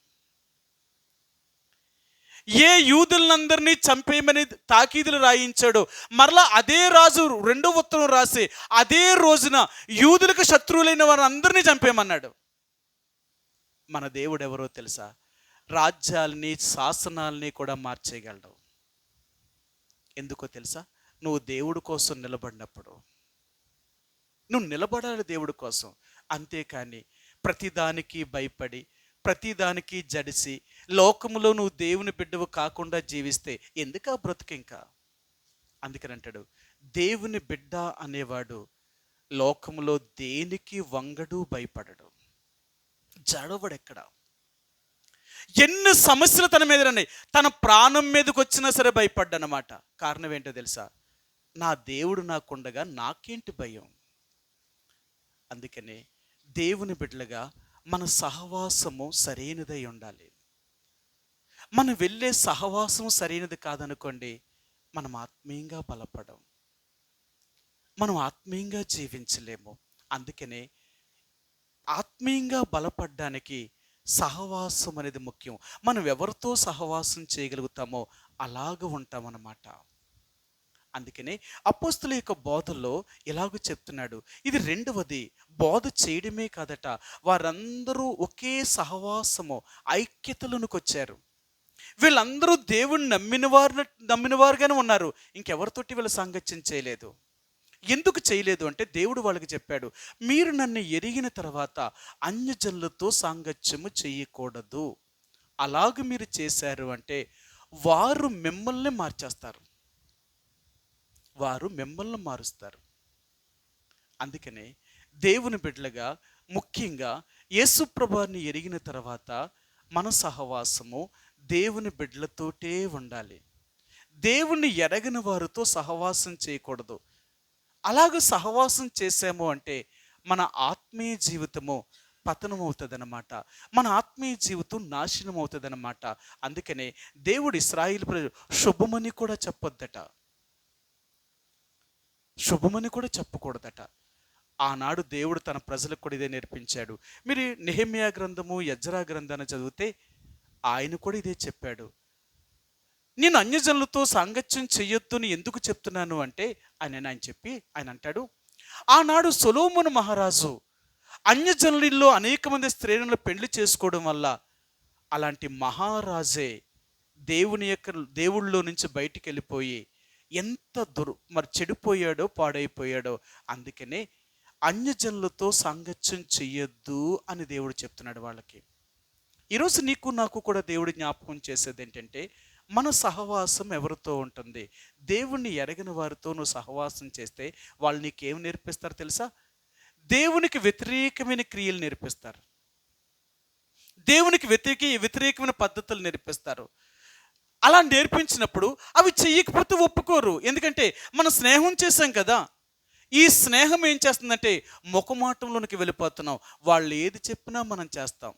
A: ఏ యూదులందరినీ చంపేయమని తాకీదులు రాయించాడో మరలా అదే రాజు రెండో ఉత్తరం రాసి అదే రోజున యూదులకు శత్రువులైన వారందరినీ చంపేయమన్నాడు. మన దేవుడు ఎవరో తెలుసా? రాజ్యాలని, శాసనాలని కూడా మార్చేయగలడు. ఎందుకో తెలుసా? నువ్వు దేవుడి కోసం నిలబడినప్పుడు. నువ్వు నిలబడాలి దేవుడి కోసం, అంతేకాని ప్రతిదానికి భయపడి, ప్రతిదానికి జడిసి, లోకములో నువ్వు దేవుని బిడ్డవు కాకుండా జీవిస్తే ఎందుకు ఆ బ్రతుకు ఇంకా? అందుకని అంటాడు, దేవుని బిడ్డ అనేవాడు లోకములో దేనికి వంగడు, భయపడడు, జడవడెక్కడ. ఎన్ని సమస్యలు తన మీద ఉన్నాయి, తన ప్రాణం మీదకి వచ్చినా సరే భయపడ్డనమాట. కారణం ఏంటో తెలుసా? నా దేవుడు నాకుండగా నాకేంటి భయం. అందుకనే దేవుని బిడ్డలుగా మన సహవాసము సరైనదై ఉండాలి. మనం వెళ్ళే సహవాసం సరైనది కాదనుకోండి, మనం ఆత్మీయంగా బలపడం, మనం ఆత్మీయంగా జీవించలేము. అందుకనే ఆత్మీయంగా బలపడడానికి సహవాసం అనేది ముఖ్యం. మనం ఎవరితో సహవాసం చేయగలుగుతామో అలాగ ఉంటామన్నమాట. అందుకనే అపోస్తుల యొక్క బోధల్లో ఇలాగ చెప్తున్నాడు. ఇది రెండవది, బోధ చేయడమే కాదట, వారందరూ ఒకే సహవాసము, ఐక్యతలోనికి వచ్చారు. వీళ్ళందరూ దేవుణ్ణి నమ్మినవారుగానే ఉన్నారు. ఇంకెవరితోటి వీళ్ళు సాంగత్యం చేయలేదు. ఎందుకు చేయలేదు అంటే దేవుడు వాళ్ళకి చెప్పాడు, మీరు నన్ను ఎరిగిన తర్వాత అన్యజనులతో సాంగత్యము చేయకూడదు. అలాగ మీరు చేశారు అంటే వారు మిమ్మల్ని మార్చేస్తారు, వారు మిమ్మల్ని మారుస్తారు. అందుకనే దేవుని బిడ్డలుగా ముఖ్యంగా యేసు ప్రభువుని ఎరిగిన తర్వాత మన సహవాసము దేవుని బిడ్డలతోటే ఉండాలి. దేవుని ఎరగని వారితో సహవాసం చేయకూడదు. అలాగ సహవాసం చేసాము అంటే మన ఆత్మీయ జీవితము పతనం అవుతుందన్నమాట, మన ఆత్మీయ జీవితం నాశనం అవుతుందన్నమాట. అందుకనే దేవుడు ఇశ్రాయేలు ప్రజలు శుభమని కూడా చెప్పొద్దట, శుభమని కూడా చెప్పకూడదట. ఆనాడు దేవుడు తన ప్రజలకు కూడా ఇదే నేర్పించాడు. మీరు నెహెమ్యా గ్రంథము, ఎజ్రా గ్రంథాన్ని చదివితే ఆయన కూడా ఇదే చెప్పాడు. నేను అన్యజనులతో సాంగత్యం చెయ్యొద్దు అని ఎందుకు చెప్తున్నాను అంటే ఆయన చెప్పి ఆయన అంటాడు, ఆనాడు సొలొమోను మహారాజు అన్యజనులలో అనేక మంది స్త్రీలను పెళ్లి చేసుకోవడం వల్ల అలాంటి మహారాజే దేవుళ్ళలో నుంచి బయటికి వెళ్ళిపోయి ఎంత మరి చెడిపోయాడో, పాడైపోయాడో. అందుకనే అన్యజనులతో సాంగత్యం చెయ్యొద్దు అని దేవుడు చెప్తున్నాడు వాళ్ళకి. ఈరోజు నీకు నాకు కూడా దేవుడు జ్ఞాపకం చేసేది ఏంటంటే, మన సహవాసం ఎవరితో ఉంటుంది? దేవుణ్ణి ఎరగిన వారితో నువ్వు సహవాసం చేస్తే వాళ్ళు నీకేం నేర్పిస్తారు తెలుసా? దేవునికి వ్యతిరేకమైన క్రియలు నేర్పిస్తారు, దేవునికి వ్యతిరేకమైన పద్ధతులు నేర్పిస్తారు. అలా నేర్పించినప్పుడు అవి చెయ్యకపోతే ఒప్పుకోరు. ఎందుకంటే మనం స్నేహం చేశాం కదా, ఈ స్నేహం ఏం చేస్తుందంటే ముఖమాటంలోనికి వెళ్ళిపోతున్నాం. వాళ్ళు ఏది చెప్పినా మనం చేస్తాం.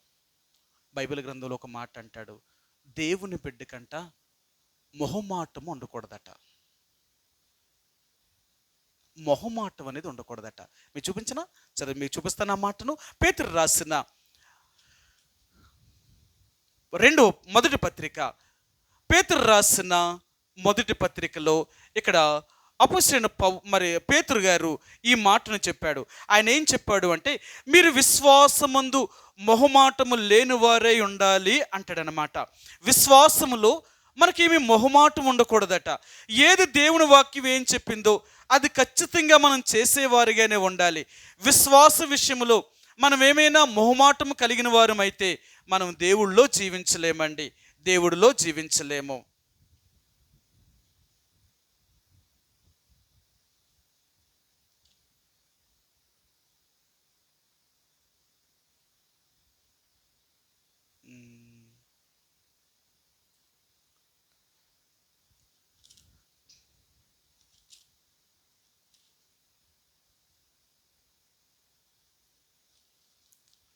A: బైబిల్ గ్రంథంలో ఒక మాట అంటాడు, దేవుని బిడ్డకంట మొహమాటం ఉండకూడదట, మొహమాటం అనేది ఉండకూడదట. మీకు చూపించిన సరే, మీకు చూపిస్తాను ఆ మాటను. పేతురు రాసిన మొదటి పత్రిక, పేతురు రాసిన మొదటి పత్రికలో ఇక్కడ అపోస్తలుడైన పేతురు గారు ఈ మాటను చెప్పాడు. ఆయన ఏం చెప్పాడు అంటే, మీరు విశ్వాసమందు మొహమాటము లేని వారై ఉండాలి అంటాడనమాట. విశ్వాసములో మనకేమీ మొహమాటం ఉండకూడదట. ఏది దేవుని వాక్యం ఏం చెప్పిందో అది ఖచ్చితంగా మనం చేసేవారిగానే ఉండాలి. విశ్వాస విషయంలో మనం ఏమైనా మొహమాటం కలిగిన వారమైతే మనం దేవుళ్ళో జీవించలేమండి, దేవుడిలో జీవించలేము.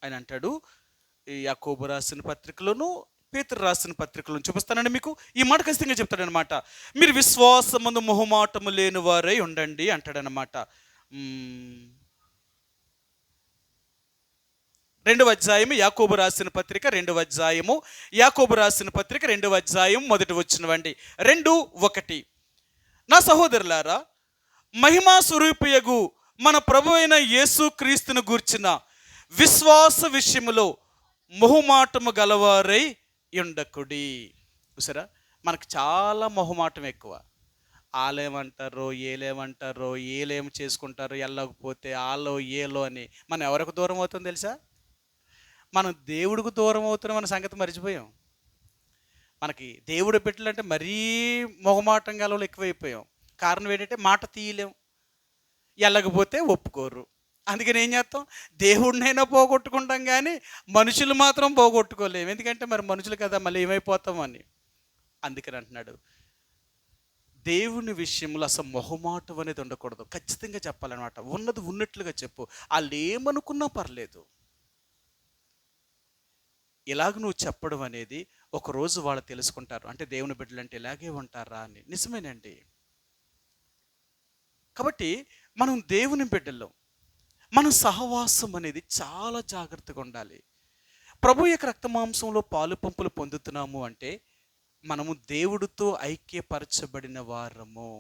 A: ఆయన అంటాడు, ఈ యాకోబు రాసిన పత్రికలోను, పేతురు రాసిన పత్రికలను చూపిస్తానండి మీకు. ఈ మాట ఖచ్చితంగా చెప్తాడనమాట. మీరు విశ్వాసమందు మొహమాటము లేని వారై ఉండండి అంటాడనమాట. 2వ అధ్యాయము యాకోబు రాసిన పత్రిక, 2వ అధ్యాయము యాకోబు రాసిన పత్రిక, 2వ అధ్యాయం 1 వచనమండి. 2:1. నా సహోదరులారా, మహిమా స్వరూపియగు మన ప్రభు అయిన యేసు క్రీస్తును గూర్చిన విశ్వాస విషయములో మొహమాటము గలవారై ఉండకుడి. చూసారా, మనకు చాలా మొహమాటం ఎక్కువ. వాళ్ళేమంటారో, ఏలేమంటారో, ఏలేం చేసుకుంటారో, వెళ్ళకపోతే ఆలో ఏలో అని మనం ఎవరికి దూరం అవుతుందో తెలుసా? మనం దేవుడికి దూరం అవుతున్న మన సంగతి మర్చిపోయాం. మనకి దేవుడు పెట్టాలంటే మరీ మొహమాటం గలవాళ్ళు ఎక్కువైపోయాం. కారణం ఏంటంటే మాట తీయలేం, వెళ్ళకపోతే ఒప్పుకోరు. అందుకని ఏం చేస్తాం, దేవుడినైనా పోగొట్టుకుంటాం కానీ మనుషులు మాత్రం పోగొట్టుకోలేము. ఎందుకంటే మరి మనుషులు కదా, మళ్ళీ ఏమైపోతామని. అందుకని అంటున్నాడు, దేవుని విషయంలో అసలు మొహమాటం అనేది ఉండకూడదు. ఖచ్చితంగా చెప్పాలన్నమాట. ఉన్నది ఉన్నట్లుగా చెప్పు. వాళ్ళు ఏమనుకున్నా పర్లేదు. ఇలాగ నువ్వు చెప్పడం అనేది ఒకరోజు వాళ్ళు తెలుసుకుంటారు, అంటే దేవుని బిడ్డలు అంటే ఇలాగే ఉంటారా అని. నిజమేనండి. కాబట్టి మనం దేవుని బిడ్డల్లో మన సహవాసం అనేది చాలా జాగ్రత్తగా ఉండాలి. ప్రభు యొక్క రక్తమాంసంలో పాలు పంపులు పొందుతున్నాము అంటే మనము దేవుడితో ఐక్యపరచబడిన వారము.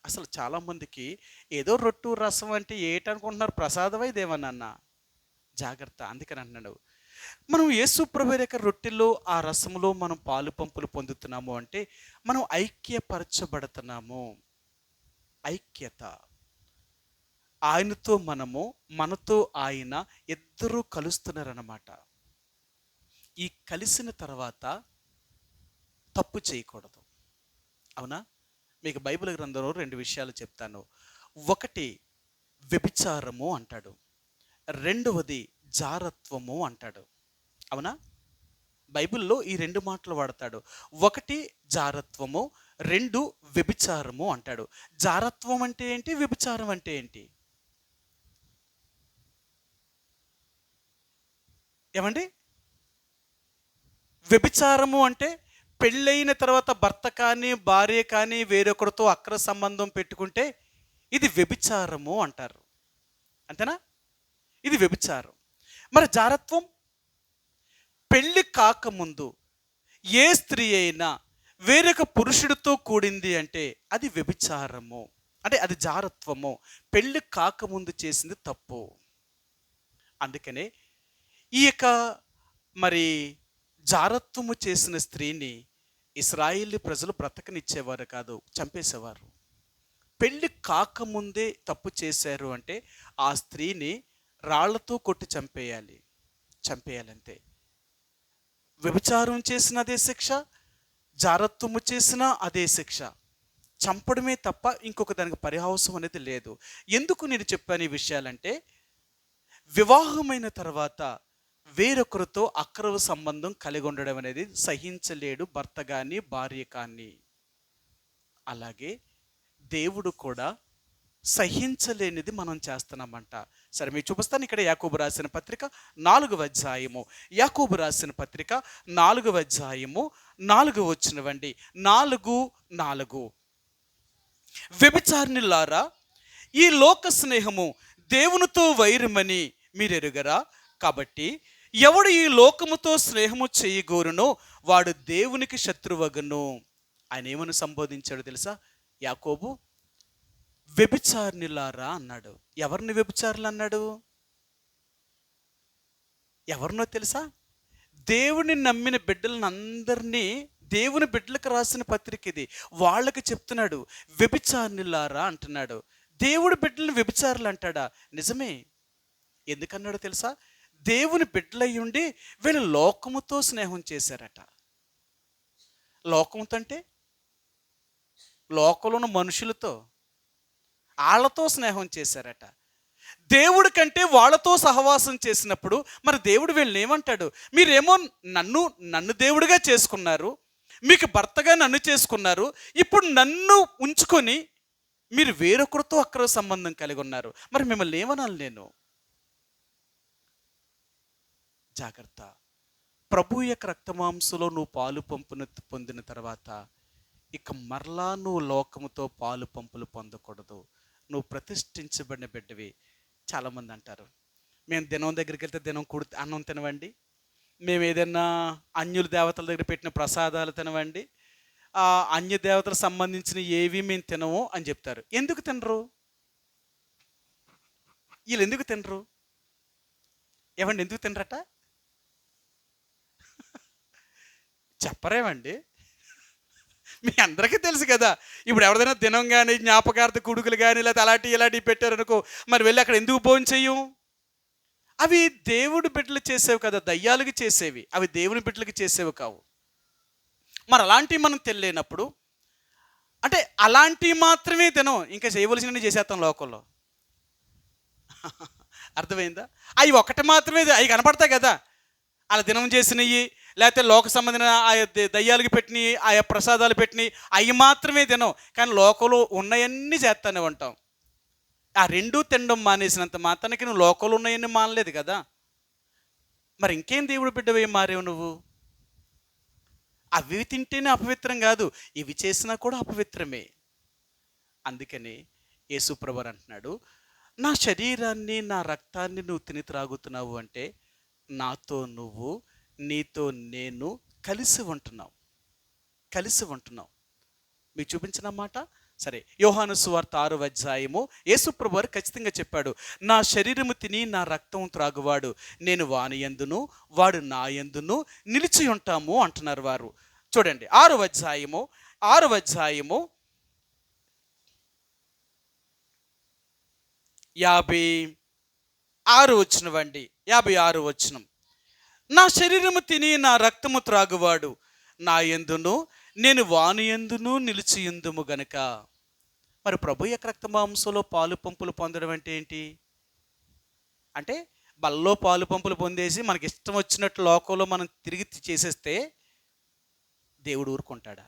A: అసలు చాలామందికి ఏదో రొట్టు రసం అంటే ఏటనుకుంటున్నారు, ప్రసాదమై దేవనన్న. జాగ్రత్త. అందుకని అంటున్నాడు, మనం యేసు ప్రభు యొక్క రొట్టెలో ఆ రసంలో మనం పాలు పంపులు పొందుతున్నాము అంటే మనం ఐక్యపరచబడుతున్నాము. ఐక్యత. ఆయనతో మనము, మనతో ఆయన, ఇద్దరూ కలుస్తున్నారన్నమాట. ఈ కలిసిన తర్వాత తప్పు చేయకూడదు. అవునా? మీకు బైబిల్ గ్రంథంలో 2 విషయాలు చెప్తాను. ఒకటి వ్యభిచారము అంటాడు, రెండవది జారత్వము అంటాడు. అవునా? బైబిల్లో ఈ 2 మాటలు వాడతాడు. ఒకటి జారత్వము, 2 వ్యభిచారము అంటాడు. జారత్వం అంటే ఏంటి? వ్యభిచారం అంటే ఏంటి? ఏమండి? వ్యభిచారము అంటే పెళ్ళైన తర్వాత భర్త కానీ భార్య కానీ వేరొకరితో అక్రమ సంబంధం పెట్టుకుంటే ఇది వ్యభిచారము అంటారు. అంతేనా? ఇది వ్యభిచారం. మరి జారత్వం, పెళ్ళి కాకముందు ఏ స్త్రీ అయినా వేరొక పురుషుడితో కూడింది అంటే అది వ్యభిచారము, అంటే అది జారత్వము. పెళ్ళి కాకముందు చేసింది తప్పు. అందుకనే ఈ యొక్క మరి జారత్వము చేసిన స్త్రీని ఇశ్రాయేలు ప్రజలు బ్రతకనిచ్చేవారు కాదు, చంపేసేవారు. పెళ్ళి కాకముందే తప్పు చేశారు అంటే ఆ స్త్రీని రాళ్లతో కొట్టి చంపేయాలంతే. వ్యభిచారం చేసిన అదే శిక్ష, జారత్వము చేసిన అదే శిక్ష. చంపడమే తప్ప ఇంకొక దానికి పరిహాసం అనేది లేదు. ఎందుకు నేను చెప్పాను ఈ విషయాలంటే, వివాహమైన తర్వాత వేరొకరితో అక్రమ సంబంధం కలిగి ఉండడం అనేది సహించలేడు భర్త కానీ భార్య కానీ. అలాగే దేవుడు కూడా సహించలేనిది మనం చేస్తున్నామంట. సరే మీకు చూపిస్తాను. ఇక్కడ యాకోబు రాసిన పత్రిక 4వ అధ్యాయము, యాకోబు రాసిన పత్రిక 4వ అధ్యాయము 4వ వచనమండి. 4:4. వ్యభిచారిణులారా, ఈ లోక స్నేహము దేవునితో వైరమని మీరెరుగరా? కాబట్టి ఎవడు ఈ లోకముతో స్నేహము చేయగోరునో వాడు దేవునికి శత్రువగును. ఆయన ఏమని సంబోధించాడు తెలుసా? యాకోబు వ్యభిచారిణులారా అన్నాడు. ఎవరిని వ్యభిచారులు అన్నాడు? ఎవరినో తెలుసా? దేవుని నమ్మిన బిడ్డలను అందరినీ, దేవుని బిడ్డలకు రాసిన పత్రిక ఇది. వాళ్ళకి చెప్తున్నాడు వ్యభిచారిణులారా అంటున్నాడు. దేవుడి బిడ్డలను వ్యభిచారులు అంటాడా? నిజమే. ఎందుకన్నాడో తెలుసా? దేవుని బిడ్డలై ఉండి వీళ్ళు లోకముతో స్నేహం చేశారట. లోకముతో అంటే లోకంలో ఉన్న మనుషులతో, వాళ్ళతో స్నేహం చేశారట. దేవుడి కంటే వాళ్ళతో సహవాసం చేసినప్పుడు మరి దేవుడు వీళ్ళని ఏమంటాడు? మీరేమో నన్ను నన్ను దేవుడిగా చేసుకున్నారు, మీకు భర్తగా నన్ను చేసుకున్నారు, ఇప్పుడు నన్ను ఉంచుకొని మీరు వేరొకరితో అక్రమ సంబంధం కలిగి ఉన్నారు, మరి మిమ్మల్ని ఏమనాలి నేను? జాగ్రత్త. ప్రభు యొక్క రక్తమాంసంలో నువ్వు పాలు పంపును పొందిన తర్వాత ఇక మరలా నువ్వు లోకముతో పాలు పంపులు పొందకూడదు. నువ్వు ప్రతిష్ఠించబడిన బిడ్డవి. చాలామంది అంటారు, మేము దినం దగ్గరికి వెళ్తే దినం అన్నం తినవండి, మేము ఏదైనా అన్యుల దేవతల దగ్గర పెట్టిన ప్రసాదాలు తినవండి, అన్య దేవతలకు సంబంధించిన ఏవి మేము తినము అని చెప్తారు. ఎందుకు తినరు? వీళ్ళు ఎందుకు తినరు? ఏమండి ఎందుకు తినరట? చెప్పరేమండి? మీ అందరికీ తెలుసు కదా. ఇప్పుడు ఎవరిదైనా దినం కానీ జ్ఞాపకార్థ కుడుకులు కానీ లేకపోతే ఇలాంటివి పెట్టారనుకో, మరి వెళ్ళి అక్కడ ఎందుకు భోజనం చెయ్యం? అవి దేవుడి బిడ్డలు చేసేవి కదా, దయ్యాలకి చేసేవి. అవి దేవుని బిడ్డలకి చేసేవి కావు. మరి అలాంటివి మనం తెలియనప్పుడు అంటే అలాంటివి మాత్రమే తినం, ఇంకా చేయవలసినవి చేసేస్తాం లోకంలో. అర్థమైందా? అవి ఒకటి మాత్రమే, అవి కనపడతాయి కదా, అలా దినం చేసినవి లేకపోతే లోక సంబంధమైన ఆయా దయ్యాలకి పెట్టినవి, ఆయా ప్రసాదాలు పెట్టినవి, అవి మాత్రమే తినం. కానీ లోకంలో ఉన్నవన్నీ చేస్తానే ఉంటాం. ఆ రెండూ తినడం మానేసినంత మాత్రానికి నువ్వు లోకంలో ఉన్నాయన్నీ మానలేదు కదా. మరి ఇంకేం దేవుడు బిడ్డవేం మారేవు నువ్వు? అవి తింటేనే అపవిత్రం కాదు, ఇవి చేసినా కూడా అపవిత్రమే. అందుకని యేసుప్రభు అంటున్నాడు, నా శరీరాన్ని నా రక్తాన్ని నువ్వు తిని త్రాగుతున్నావు అంటే నాతో నువ్వు, నీతో నేను కలిసి ఉంటున్నావు. మీకు చూపించిన మాట సరే. యోహాను సువార్త 6వ అధ్యాయము యేసుప్రభు వారు ఖచ్చితంగా చెప్పాడు, నా శరీరము తిని నా రక్తం త్రాగువాడు నేను వాని యందును వాడు నా యందును నిలిచి ఉంటాము అంటున్నారు వారు. చూడండి 6వ అధ్యాయము 56 వచనమండి. 56 వచనం, నా శరీరము తిని నా రక్తము త్రాగువాడు నా యందును నేను వాని యందును నిలిచి యుందుము గనుక. మరి ప్రభు యొక్క రక్తమాంసంలో పాలు పంపులు పొందడం అంటే ఏంటి? అంటే బల్లో పాలు పంపులు పొందేసి మనకి ఇష్టం వచ్చినట్లు లోకంలో మనం తిరిగి చేసేస్తే దేవుడు ఊరుకుంటాడా?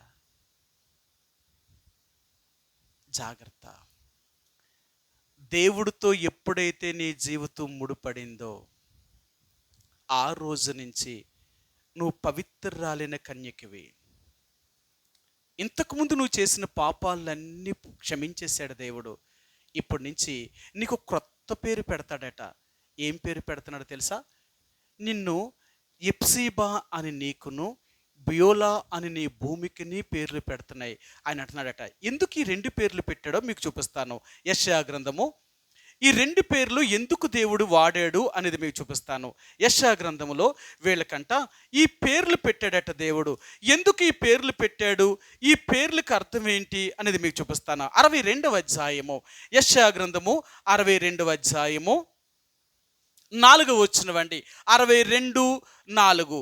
A: జాగ్రత్త. దేవుడితో ఎప్పుడైతే నీ జీవితం ముడిపడిందో ఆ రోజు నుంచి నువ్వు పవిత్రురాలైన కన్యకవి. ఇంతకుముందు నువ్వు చేసిన పాపాలన్నీ క్షమించేశాడు దేవుడు. ఇప్పటి నుంచి నీకు క్రొత్త పేరు పెడతాడట. ఏం పేరు పెడుతున్నాడో తెలుసా? నిన్ను ఎప్సీబా అని నీకును, బియోలా అని నీ భూమికి నీ పేర్లు పెడుతున్నాయి ఆయన అంటున్నాడట. ఎందుకు ఈ 2 పేర్లు పెట్టాడో మీకు చూపిస్తాను. యెషయా గ్రంథము ఈ 2 పేర్లు ఎందుకు దేవుడు వాడాడు అనేది మీకు చూపిస్తాను. యెషయా గ్రంథములో వీళ్ళకంట ఈ పేర్లు పెట్టాడట దేవుడు. ఎందుకు ఈ పేర్లు పెట్టాడు, ఈ పేర్లకు అర్థం ఏంటి అనేది మీకు చూపిస్తాను. 62వ అధ్యాయము యెషయా గ్రంథము 62వ అధ్యాయము 4వ వచనమండి. 62:4,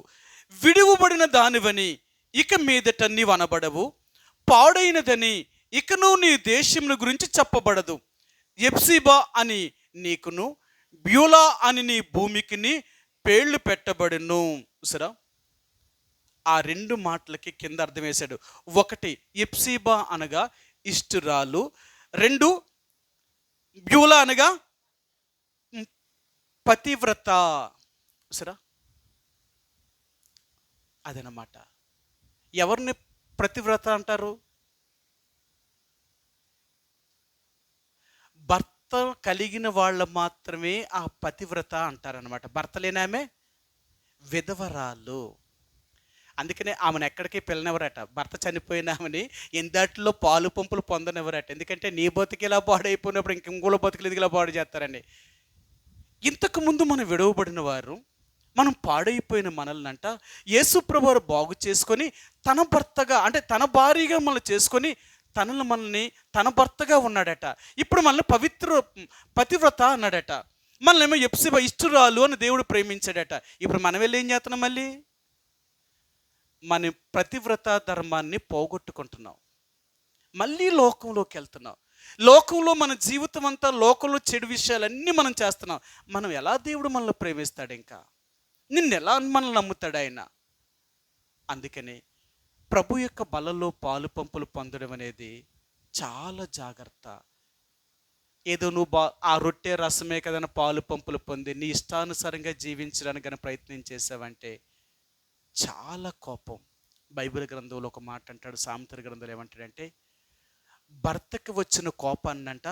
A: విడువబడిన దానివని ఇక మీదట నీవు అనబడవు, పాడైనదని ఇకను నీ దేశమును గురించి చెప్పబడదు. ఎప్సీబా అని నీకును, బ్యూలా అని నీ భూమికి పేర్లు పెట్టబడును. సరే, ఆ 2 మాటలకి కింద అర్థం వేశాడు. 1 ఎప్సీబా అనగా ఇష్టురాలు, 2 బ్యూలా అనగా పతివ్రత. సరే, అదనమాట. ఎవరిని పతివ్రత అంటారు? భర్త కలిగిన వాళ్ళు మాత్రమే ఆ పతివ్రత అంటారనమాట. భర్త లేనామే విధవరాలు. అందుకనే ఆమెను ఎక్కడికి పిల్లనివ్వరట. భర్త చనిపోయిన ఆమెని ఎందాటిలో పాలు పంపులు పొందనివ్వరట. ఎందుకంటే నీ బతుకు ఇలా పాడైపోయినప్పుడు ఇంకోళ్ళ బతుకులు ఇలా పాడు చేస్తారండి. ఇంతకుముందు మనం విడవబడిన వారు, మనం పాడైపోయిన మనల్నంట యేసుప్రభు వారు బాగు చేసుకొని తన భర్తగా అంటే తన భార్యగా మనం చేసుకొని తనను మనల్ని తన భర్తగా ఉన్నాడట. ఇప్పుడు మనల్ని పతివ్రత అన్నాడట. మనల్నేమో ఎప్సిబా ఇష్టురాలు అని దేవుడు ప్రేమించాడట. ఇప్పుడు మనం వెళ్ళి ఏం చేస్తున్నాం? మళ్ళీ మన పతివ్రత ధర్మాన్ని పోగొట్టుకుంటున్నాం. మళ్ళీ లోకంలోకి వెళ్తున్నాం. లోకంలో మన జీవితం అంతా లోకంలో చెడు విషయాలన్నీ మనం చేస్తున్నాం. మనం ఎలా దేవుడు మనల్ని ప్రేమిస్తాడు? ఇంకా నిన్ను ఎలా మనల్ని నమ్ముతాడు ఆయన? అందుకని ప్రభు యొక్క బలలో పాలు పంపులు పొందడం అనేది చాలా జాగ్రత్త. ఏదో నువ్వు ఆ రొట్టె రసమే కదన్న పాలు పంపులు పొంది నీ ఇష్టానుసారంగా జీవించడానికి కానీ ప్రయత్నం చేసావంటే చాలా కోపం. బైబిల్ గ్రంథంలో ఒక మాట అంటాడు, సామెతల గ్రంథంలో ఏమంటాడంటే, భర్తకి వచ్చిన కోపాన్నంట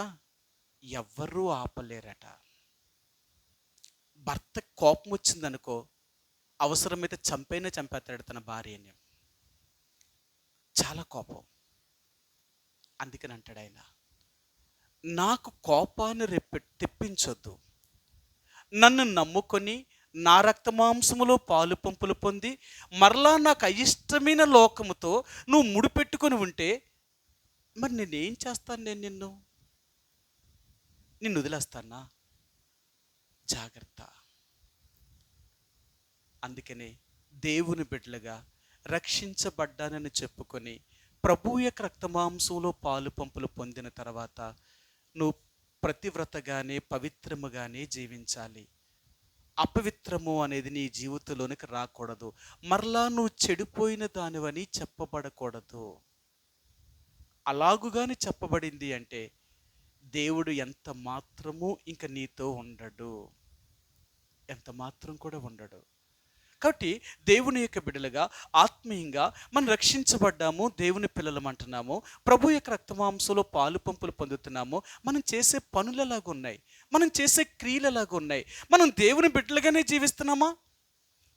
A: ఎవ్వరూ ఆపలేరట. భర్త కోపం వచ్చిందనుకో, అవసరమైతే చంపేస్తాడు తన భార్యని. చాలా కోపం. అందుకని అంటాడు ఆయన, నాకు కోపాన్ని తెప్పించొద్దు. నన్ను నమ్ముకొని నా రక్తమాంసములో పాలు పంపులు పొంది మరలా నాకు అయిష్టమైన లోకముతో నువ్వు ముడిపెట్టుకొని ఉంటే మరి నేనేం చేస్తాను? నిన్ను వదిలేస్తానా? జాగ్రత్త. అందుకనే దేవుని బిడ్డలుగా రక్షించబడ్డానని చెప్పుకొని ప్రభు యొక్క రక్తమాంసంలో పాలు పంపులు పొందిన తర్వాత నువ్వు ప్రతివ్రతగానే పవిత్రముగానే జీవించాలి. అపవిత్రము అనేది నీ జీవితంలోనికి రాకూడదు. మరలా నువ్వు చెడిపోయిన దానివని చెప్పబడకూడదు. అలాగుగాని చెప్పబడింది అంటే దేవుడు ఎంత మాత్రము ఇంక నీతో ఉండడు, ఎంత మాత్రం కూడా ఉండడు. కాబట్టి దేవుని యొక్క బిడ్డలుగా ఆత్మీయంగా మనం రక్షించబడ్డాము, దేవుని పిల్లలం అంటున్నాము, ప్రభు యొక్క రక్తమాంసంలో పాలు పంపులు పొందుతున్నాము. మనం చేసే పనులు ఎలాగున్నాయి? మనం చేసే క్రియలు ఎలాగున్నాయి? మనం దేవుని బిడ్డలుగానే జీవిస్తున్నామా?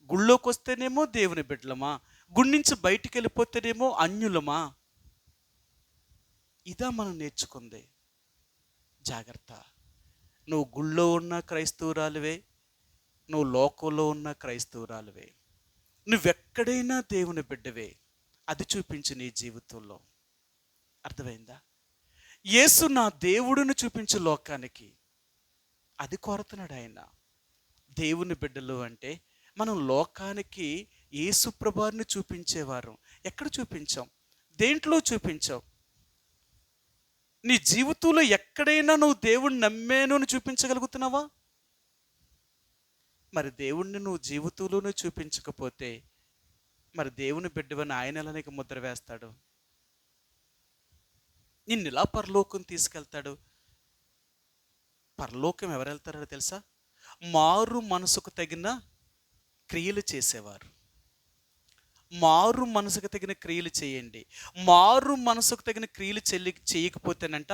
A: గుళ్ళోకి వస్తేనేమో దేవుని బిడ్డలమా, గుడి నుంచి బయటికి వెళ్ళిపోతేనేమో అన్యులమా? ఇదా మనం నేర్చుకుంది. జాగ్రత్త. నువ్వు గుళ్ళో ఉన్న క్రైస్తవురాలువే, నువ్వు లోకంలో ఉన్న క్రైస్తవురాలువే, నువ్వెక్కడైనా దేవుని బిడ్డవే. అది చూపించు నీ జీవితంలో. అర్థమైందా? యేసు నా దేవుడిని చూపించు లోకానికి, అది కోరుతున్నాడు ఆయన. దేవుని బిడ్డలు అంటే మనం లోకానికి యేసు ప్రభువుని చూపించేవారు. ఎక్కడ చూపించాం? దేంట్లో చూపించాం? నీ జీవితంలో ఎక్కడైనా నువ్వు దేవుడిని నమ్మాను అని చూపించగలుగుతున్నావా? మరి దేవుణ్ణి నువ్వు జీవితంలోనే చూపించకపోతే మరి దేవుని బిడ్డవని ఆయన ఎలా నీకు ముద్ర వేస్తాడు? నిన్ను ఇలా పరలోకం తీసుకెళ్తాడు. పరలోకం ఎవరు వెళ్తారో తెలుసా? మారు మనసుకు తగిన క్రియలు చేసేవారు. మారు మనసుకు తగిన క్రియలు చేయండి. మారు మనసుకు తగిన క్రియలు చేయకపోతేనంట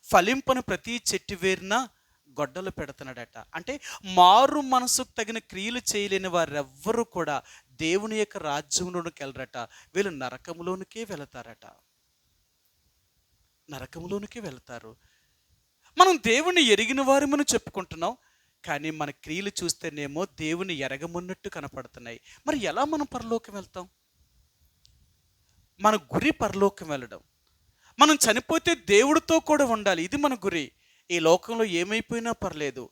A: ఫలింపని ప్రతి చెట్టు వేరిన గొడ్డలు పెడుతున్నాడట. అంటే మారు మనసుకు తగిన క్రియలు చేయలేని వారెవ్వరూ కూడా దేవుని యొక్క రాజ్యంలోనికి వెళ్ళరట. వీళ్ళు నరకంలోనికే వెళతారట. నరకంలోనికే వెళతారు. మనం దేవుని ఎరిగిన వారమని చెప్పుకుంటున్నాం, కానీ మన క్రియలు చూస్తేనేమో దేవుని ఎరగమున్నట్టు కనపడుతున్నాయి. మరి ఎలా మనం పరలోకం వెళ్తాం? మన గురి పరలోకం వెళ్ళడం. మనం చనిపోతే దేవుడితో కూడా ఉండాలి, ఇది మన గురి. ఈ లోకంలో ఏమైపోయినా పర్లేదు.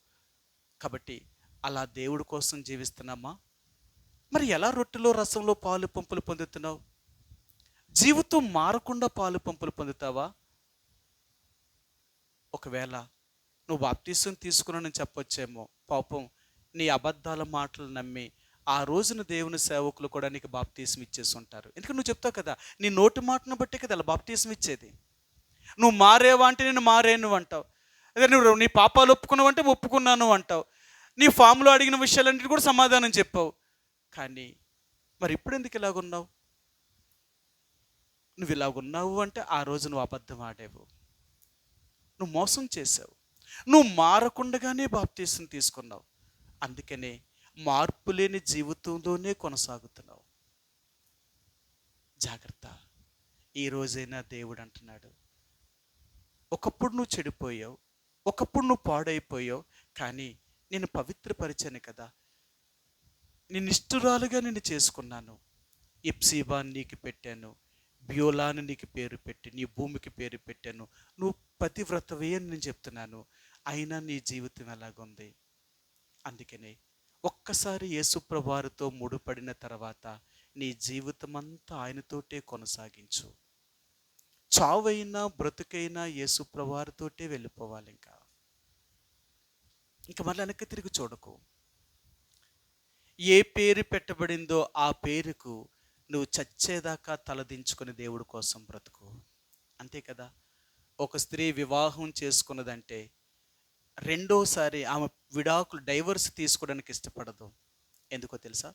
A: కాబట్టి అలా దేవుడి కోసం జీవిస్తున్నామా? మరి ఎలా రొట్టెలో రసంలో పాలు పంపులు పొందుతున్నావు? జీవితం మారకుండా పాలు పంపులు పొందుతావా? ఒకవేళ నువ్వు బాప్తీసం తీసుకున్నానని చెప్పొచ్చేమో, పాపం నీ అబద్ధాల మాటలు నమ్మి ఆ రోజున దేవుని సేవకులు కూడా నీకు బాప్తీసం ఇచ్చేసి ఉంటారు. ఎందుకంటే నువ్వు చెప్తావు కదా, నీ నోటి మాటను బట్టే కదా అలా బాప్తీసం ఇచ్చేది. నువ్వు మారేవా అంటే నేను మారేను అంటావు. అదే నువ్వు నీ పాపాలు ఒప్పుకున్నావు అంటే ఒప్పుకున్నాను అంటావు. నీ ఫామ్లో అడిగిన విషయాలన్నిటి కూడా సమాధానం చెప్పావు. కానీ మరి ఇప్పుడు ఎందుకు ఇలాగున్నావు? నువ్వు ఇలాగున్నావు అంటే ఆ రోజు నువ్వు అబద్ధం ఆడావు, నువ్వు మోసం చేసావు, నువ్వు మారకుండగానే బాప్తీసం తీసుకున్నావు. అందుకనే మార్పు లేని జీవితంలోనే కొనసాగుతున్నావు. జాగ్రత్త. ఈ రోజైనా దేవుడు అంటున్నాడు, ఒకప్పుడు నువ్వు చెడిపోయావు, ఒకప్పుడు నువ్వు పాడైపోయావు, కానీ నేను పవిత్రపరిచాను కదా, నేను ఇష్టురాలుగా నిన్ను చేసుకున్నాను. ఎప్సిబా నీకు పెట్టాను, బ్యోలా అని నీకు పేరు పెట్టి నీ భూమికి పేరు పెట్టాను, నువ్వు పతివ్రతవే అని నేను చెప్తున్నాను. అయినా నీ జీవితం ఎలాగుంది? అందుకనే ఒక్కసారి యేసుప్రభువారితో ముడిపడిన తర్వాత నీ జీవితం అంతా ఆయనతోటే కొనసాగించు. చావైనా బ్రతుకైనా యేసుప్రభువారితోటే వెళ్ళిపోవాలి. ఇంకా మళ్ళీ వెనక్కి తిరిగి చూడకు. ఏ పేరు పెట్టబడిందో ఆ పేరుకు నువ్వు చచ్చేదాకా తలదించుకుని దేవుడి కోసం బ్రతుకు. అంతే కదా. ఒక స్త్రీ వివాహం చేసుకున్నదంటే రెండోసారి ఆమె డైవర్స్ తీసుకోవడానికి ఇష్టపడదు. ఎందుకో తెలుసా?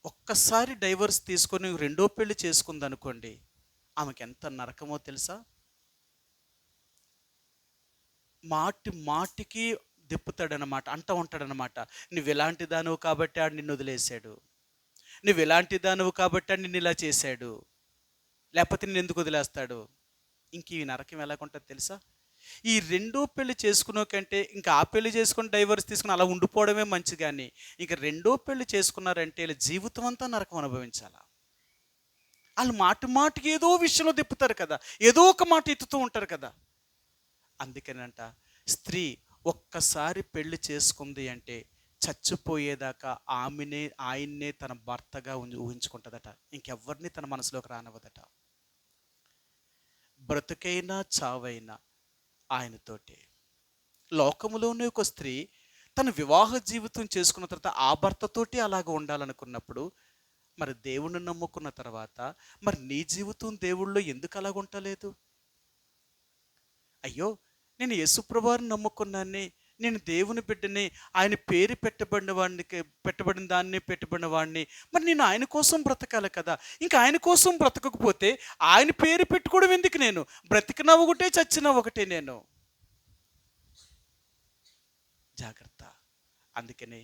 A: ఒక్కసారి డైవర్స్ తీసుకొని రెండో పెళ్లి చేసుకుందనుకోండి, ఆమెకి ఎంత నరకమో తెలుసా? మాటికి దిప్పుతాడనమాట, ఉంటాడనమాట. నువ్వు ఎలాంటి దానువు కాబట్టి ఆడు నిన్ను వదిలేశాడు, నువ్వు ఎలాంటి దానువు కాబట్టి ఆడు నిన్ను ఇలా చేశాడు, లేకపోతే నిన్ను ఎందుకు వదిలేస్తాడు. ఇంక ఈ నరకం ఎలాగుంటుంది తెలుసా? ఈ రెండో పెళ్లి చేసుకున్న కంటే ఇంకా ఆ పెళ్లి చేసుకుని డైవర్స్ తీసుకుని అలా ఉండిపోవడమే మంచి. కానీ ఇంక రెండో పెళ్లి చేసుకున్నారంటే వీళ్ళ జీవితం అంతా నరకం అనుభవించాలా. వాళ్ళు మాటికి ఏదో విషయంలో తిప్పుతారు కదా, ఏదో ఒక మాట ఎత్తుతూ ఉంటారు కదా. అందుకనంట స్త్రీ ఒక్కసారి పెళ్లి చేసుకుంది అంటే చచ్చిపోయేదాకా ఆయన్నే తన భర్తగా ఊహించుకుంటుందట. ఇంకెవ్వరిని తన మనసులోకి రానివ్వదట. బ్రతుకైనా చావైనా ఆయనతోటే. లోకములోనే ఒక స్త్రీ తన వివాహ జీవితం చేసుకున్న తర్వాత ఆ భర్తతోటి అలాగ ఉండాలనుకున్నప్పుడు, మరి దేవుణ్ణి నమ్ముకున్న తర్వాత మరి నీ జీవితం దేవుళ్ళో ఎందుకు అలాగ ఉండలేదు? అయ్యో, నేను యేసుప్రభువుని నమ్ముకున్నాన్ని, నేను దేవుని బిడ్డని, ఆయన పేరు పెట్టబడిన దాన్ని పెట్టబడిన వాడిని, మరి నేను ఆయన కోసం బ్రతకాలి కదా. ఇంకా ఆయన కోసం బ్రతకకపోతే ఆయన పేరు పెట్టుకోవడం ఎందుకు? నేను బ్రతికినా ఒకటే, చచ్చినా ఒకటే. నేను జాగ్రత్త. అందుకనే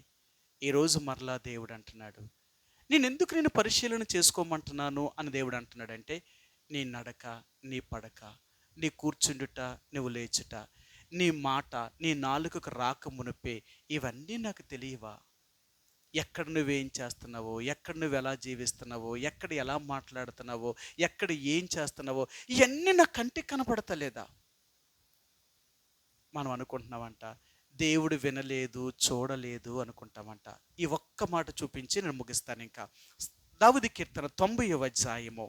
A: ఈరోజు మరలా దేవుడు అంటున్నాడు, నేను పరిశీలన చేసుకోమంటున్నాను అని దేవుడు అంటున్నాడంటే, నీ నడక, నీ పడక, నీ కూర్చుండుట, నువ్వు లేచుట, నీ మాట నీ నాలుకకు రాక మునిపే ఇవన్నీ నాకు తెలియవా? ఎక్కడ నువ్వేం చేస్తున్నావో, ఎక్కడ నువ్వు ఎలా జీవిస్తున్నావో, ఎక్కడ ఎలా మాట్లాడుతున్నావో, ఎక్కడ ఏం చేస్తున్నావో, ఇవన్నీ నా కంటికి కనపడతలేదా? మనం అనుకుంటున్నామంట దేవుడు వినలేదు, చూడలేదు అనుకుంటామంట. ఈ ఒక్క మాట చూపించి నేను ముగిస్తాను. ఇంకా దావీదు కీర్తన 90వ అధ్యాయము,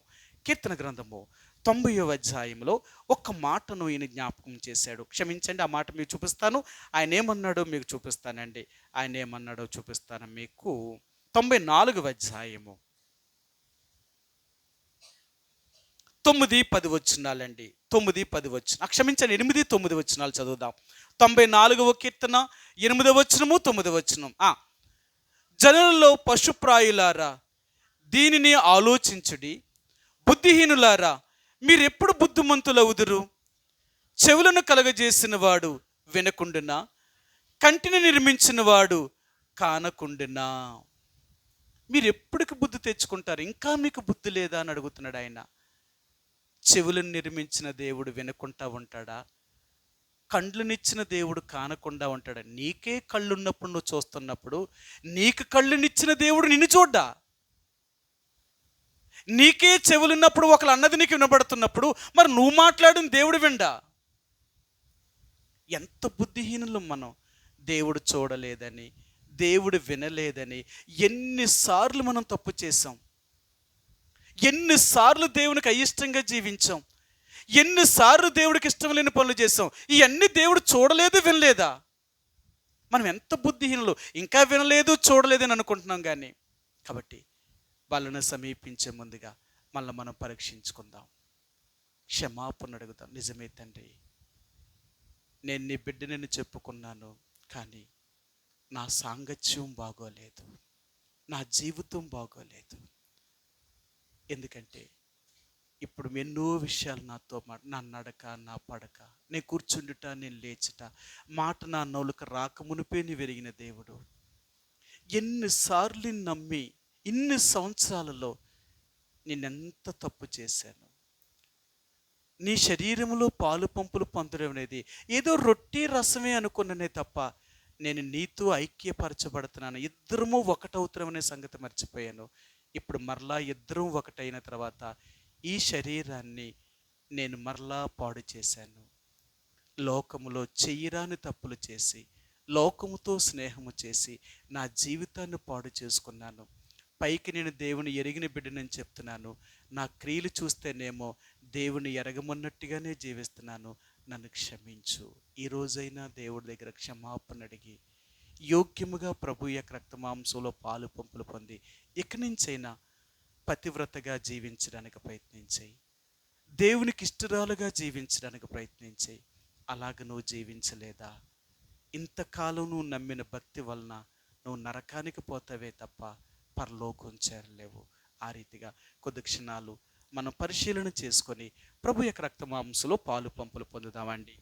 A: కీర్తన గ్రంథము 90వ అధ్యాయంలో ఒక్క మాటను ఈయన జ్ఞాపకం చేశాడు. క్షమించండి, ఆ మాట మీకు చూపిస్తాను. ఆయన ఏమన్నాడో మీకు చూపిస్తానండి. ఆయన ఏమన్నాడో చూపిస్తాను మీకు. 94వ అధ్యాయము 9-10 వచనాలండి. 9-10 వచనం, క్షమించండి 8-9 వచనాలు చదువుదాం. 94వ కీర్తన 8వ వచనము 9వ వచనం. జనులలో పశుప్రాయులారా దీనిని ఆలోచించుడి, బుద్ధిహీనులారా మీరెప్పుడు బుద్ధిమంతులవుదురు? చెవులను కలగజేసిన వాడు వినకుండునా, కంటిని నిర్మించిన వాడు కానకుండునా? మీరు ఎప్పటికి బుద్ధి తెచ్చుకుంటారు? ఇంకా మీకు బుద్ధి లేదా అని అడుగుతున్నాడు ఆయన. చెవులను నిర్మించిన దేవుడు వినకుండా ఉంటాడా? కళ్ళునిచ్చిన దేవుడు కానకుండా ఉంటాడా? నీకే కళ్ళున్నప్పుడు నువ్వు చూస్తున్నప్పుడు నీకు కళ్ళునిచ్చిన దేవుడు నిన్ను చూడ్డా? నీకే చెవులున్నప్పుడు ఒకళ్ళు అన్నది నీకు వినబడుతున్నప్పుడు మరి నువ్వు మాట్లాడిన దేవుడు విండా? ఎంత బుద్ధిహీనులు మనం! దేవుడు చూడలేదని, దేవుడు వినలేదని ఎన్నిసార్లు మనం తప్పు చేసాం, ఎన్నిసార్లు దేవునికి అయిష్టంగా జీవించాం, ఎన్నిసార్లు దేవుడికి ఇష్టం లేని పనులు చేసాం. ఇవన్నీ దేవుడు చూడలేదు, వినలేదా? మనం ఎంత బుద్ధిహీనులు! ఇంకా వినలేదు, చూడలేదని అనుకుంటున్నాం. కానీ కాబట్టి వాళ్ళను సమీపించే ముందుగా మళ్ళీ మనం పరీక్షించుకుందాం, క్షమాపణ అడుగుదాం. నిజమే తండ్రి, నేను నీ బిడ్డనని చెప్పుకున్నాను, కానీ నా సాంగత్యం బాగోలేదు, నా జీవితం బాగోలేదు. ఎందుకంటే ఇప్పుడు ఎన్నో విషయాలు నాతో నా నడక, నా పడక, నేను కూర్చుండుట, నేను లేచుట, మాట నా నోలుకు రాక మునిపే నీ వెరిగిన దేవుడు. ఎన్నిసార్లు నమ్మి ఇన్ని సంవత్సరాలలో నేనెంత తప్పు చేశాను. నీ శరీరంలో పాలు పంపులు పొందడం అనేది ఏదో రొట్టి రసమే అనుకున్ననే తప్ప నేను నీతో ఐక్యపరచబడుతున్నాను, ఇద్దరము ఒకటవుతామనే సంగతి మర్చిపోయాను. ఇప్పుడు మరలా ఇద్దరం ఒకటైన తర్వాత ఈ శరీరాన్ని నేను మరలా పాడు చేశాను. లోకములో చెయ్యరాని తప్పులు చేసి, లోకముతో స్నేహము చేసి నా జీవితాన్ని పాడు చేసుకున్నాను. పైకి నేను దేవుని ఎరిగిన బిడ్డనని చెప్తున్నాను. నా క్రియలు చూస్తేనేమో దేవుని ఎరగమన్నట్టుగానే జీవిస్తున్నాను. నన్ను క్షమించు. ఈ రోజైనా దేవుడి దగ్గర క్షమాపణ అడిగి యోగ్యముగా ప్రభు యొక్క రక్తమాంసంలో పాలు పంపులు పొంది ఇక నుంచైనా పతివ్రతగా జీవించడానికి ప్రయత్నించాయి. దేవునికి ఇష్టరాలుగా జీవించడానికి ప్రయత్నించాయి. అలాగ నువ్వు జీవించలేదా? ఇంతకాలం నువ్వు నమ్మిన భక్తి వలన నువ్వు నరకానికి పోతావే తప్ప పరలోకం చేరలేవు. ఆ రీతిగా కొద్ది క్షణాలు మనం పరిశీలన చేసుకొని ప్రభు యొక్క రక్తమాంసంలో పాలు పంపులు పొందుదామండి.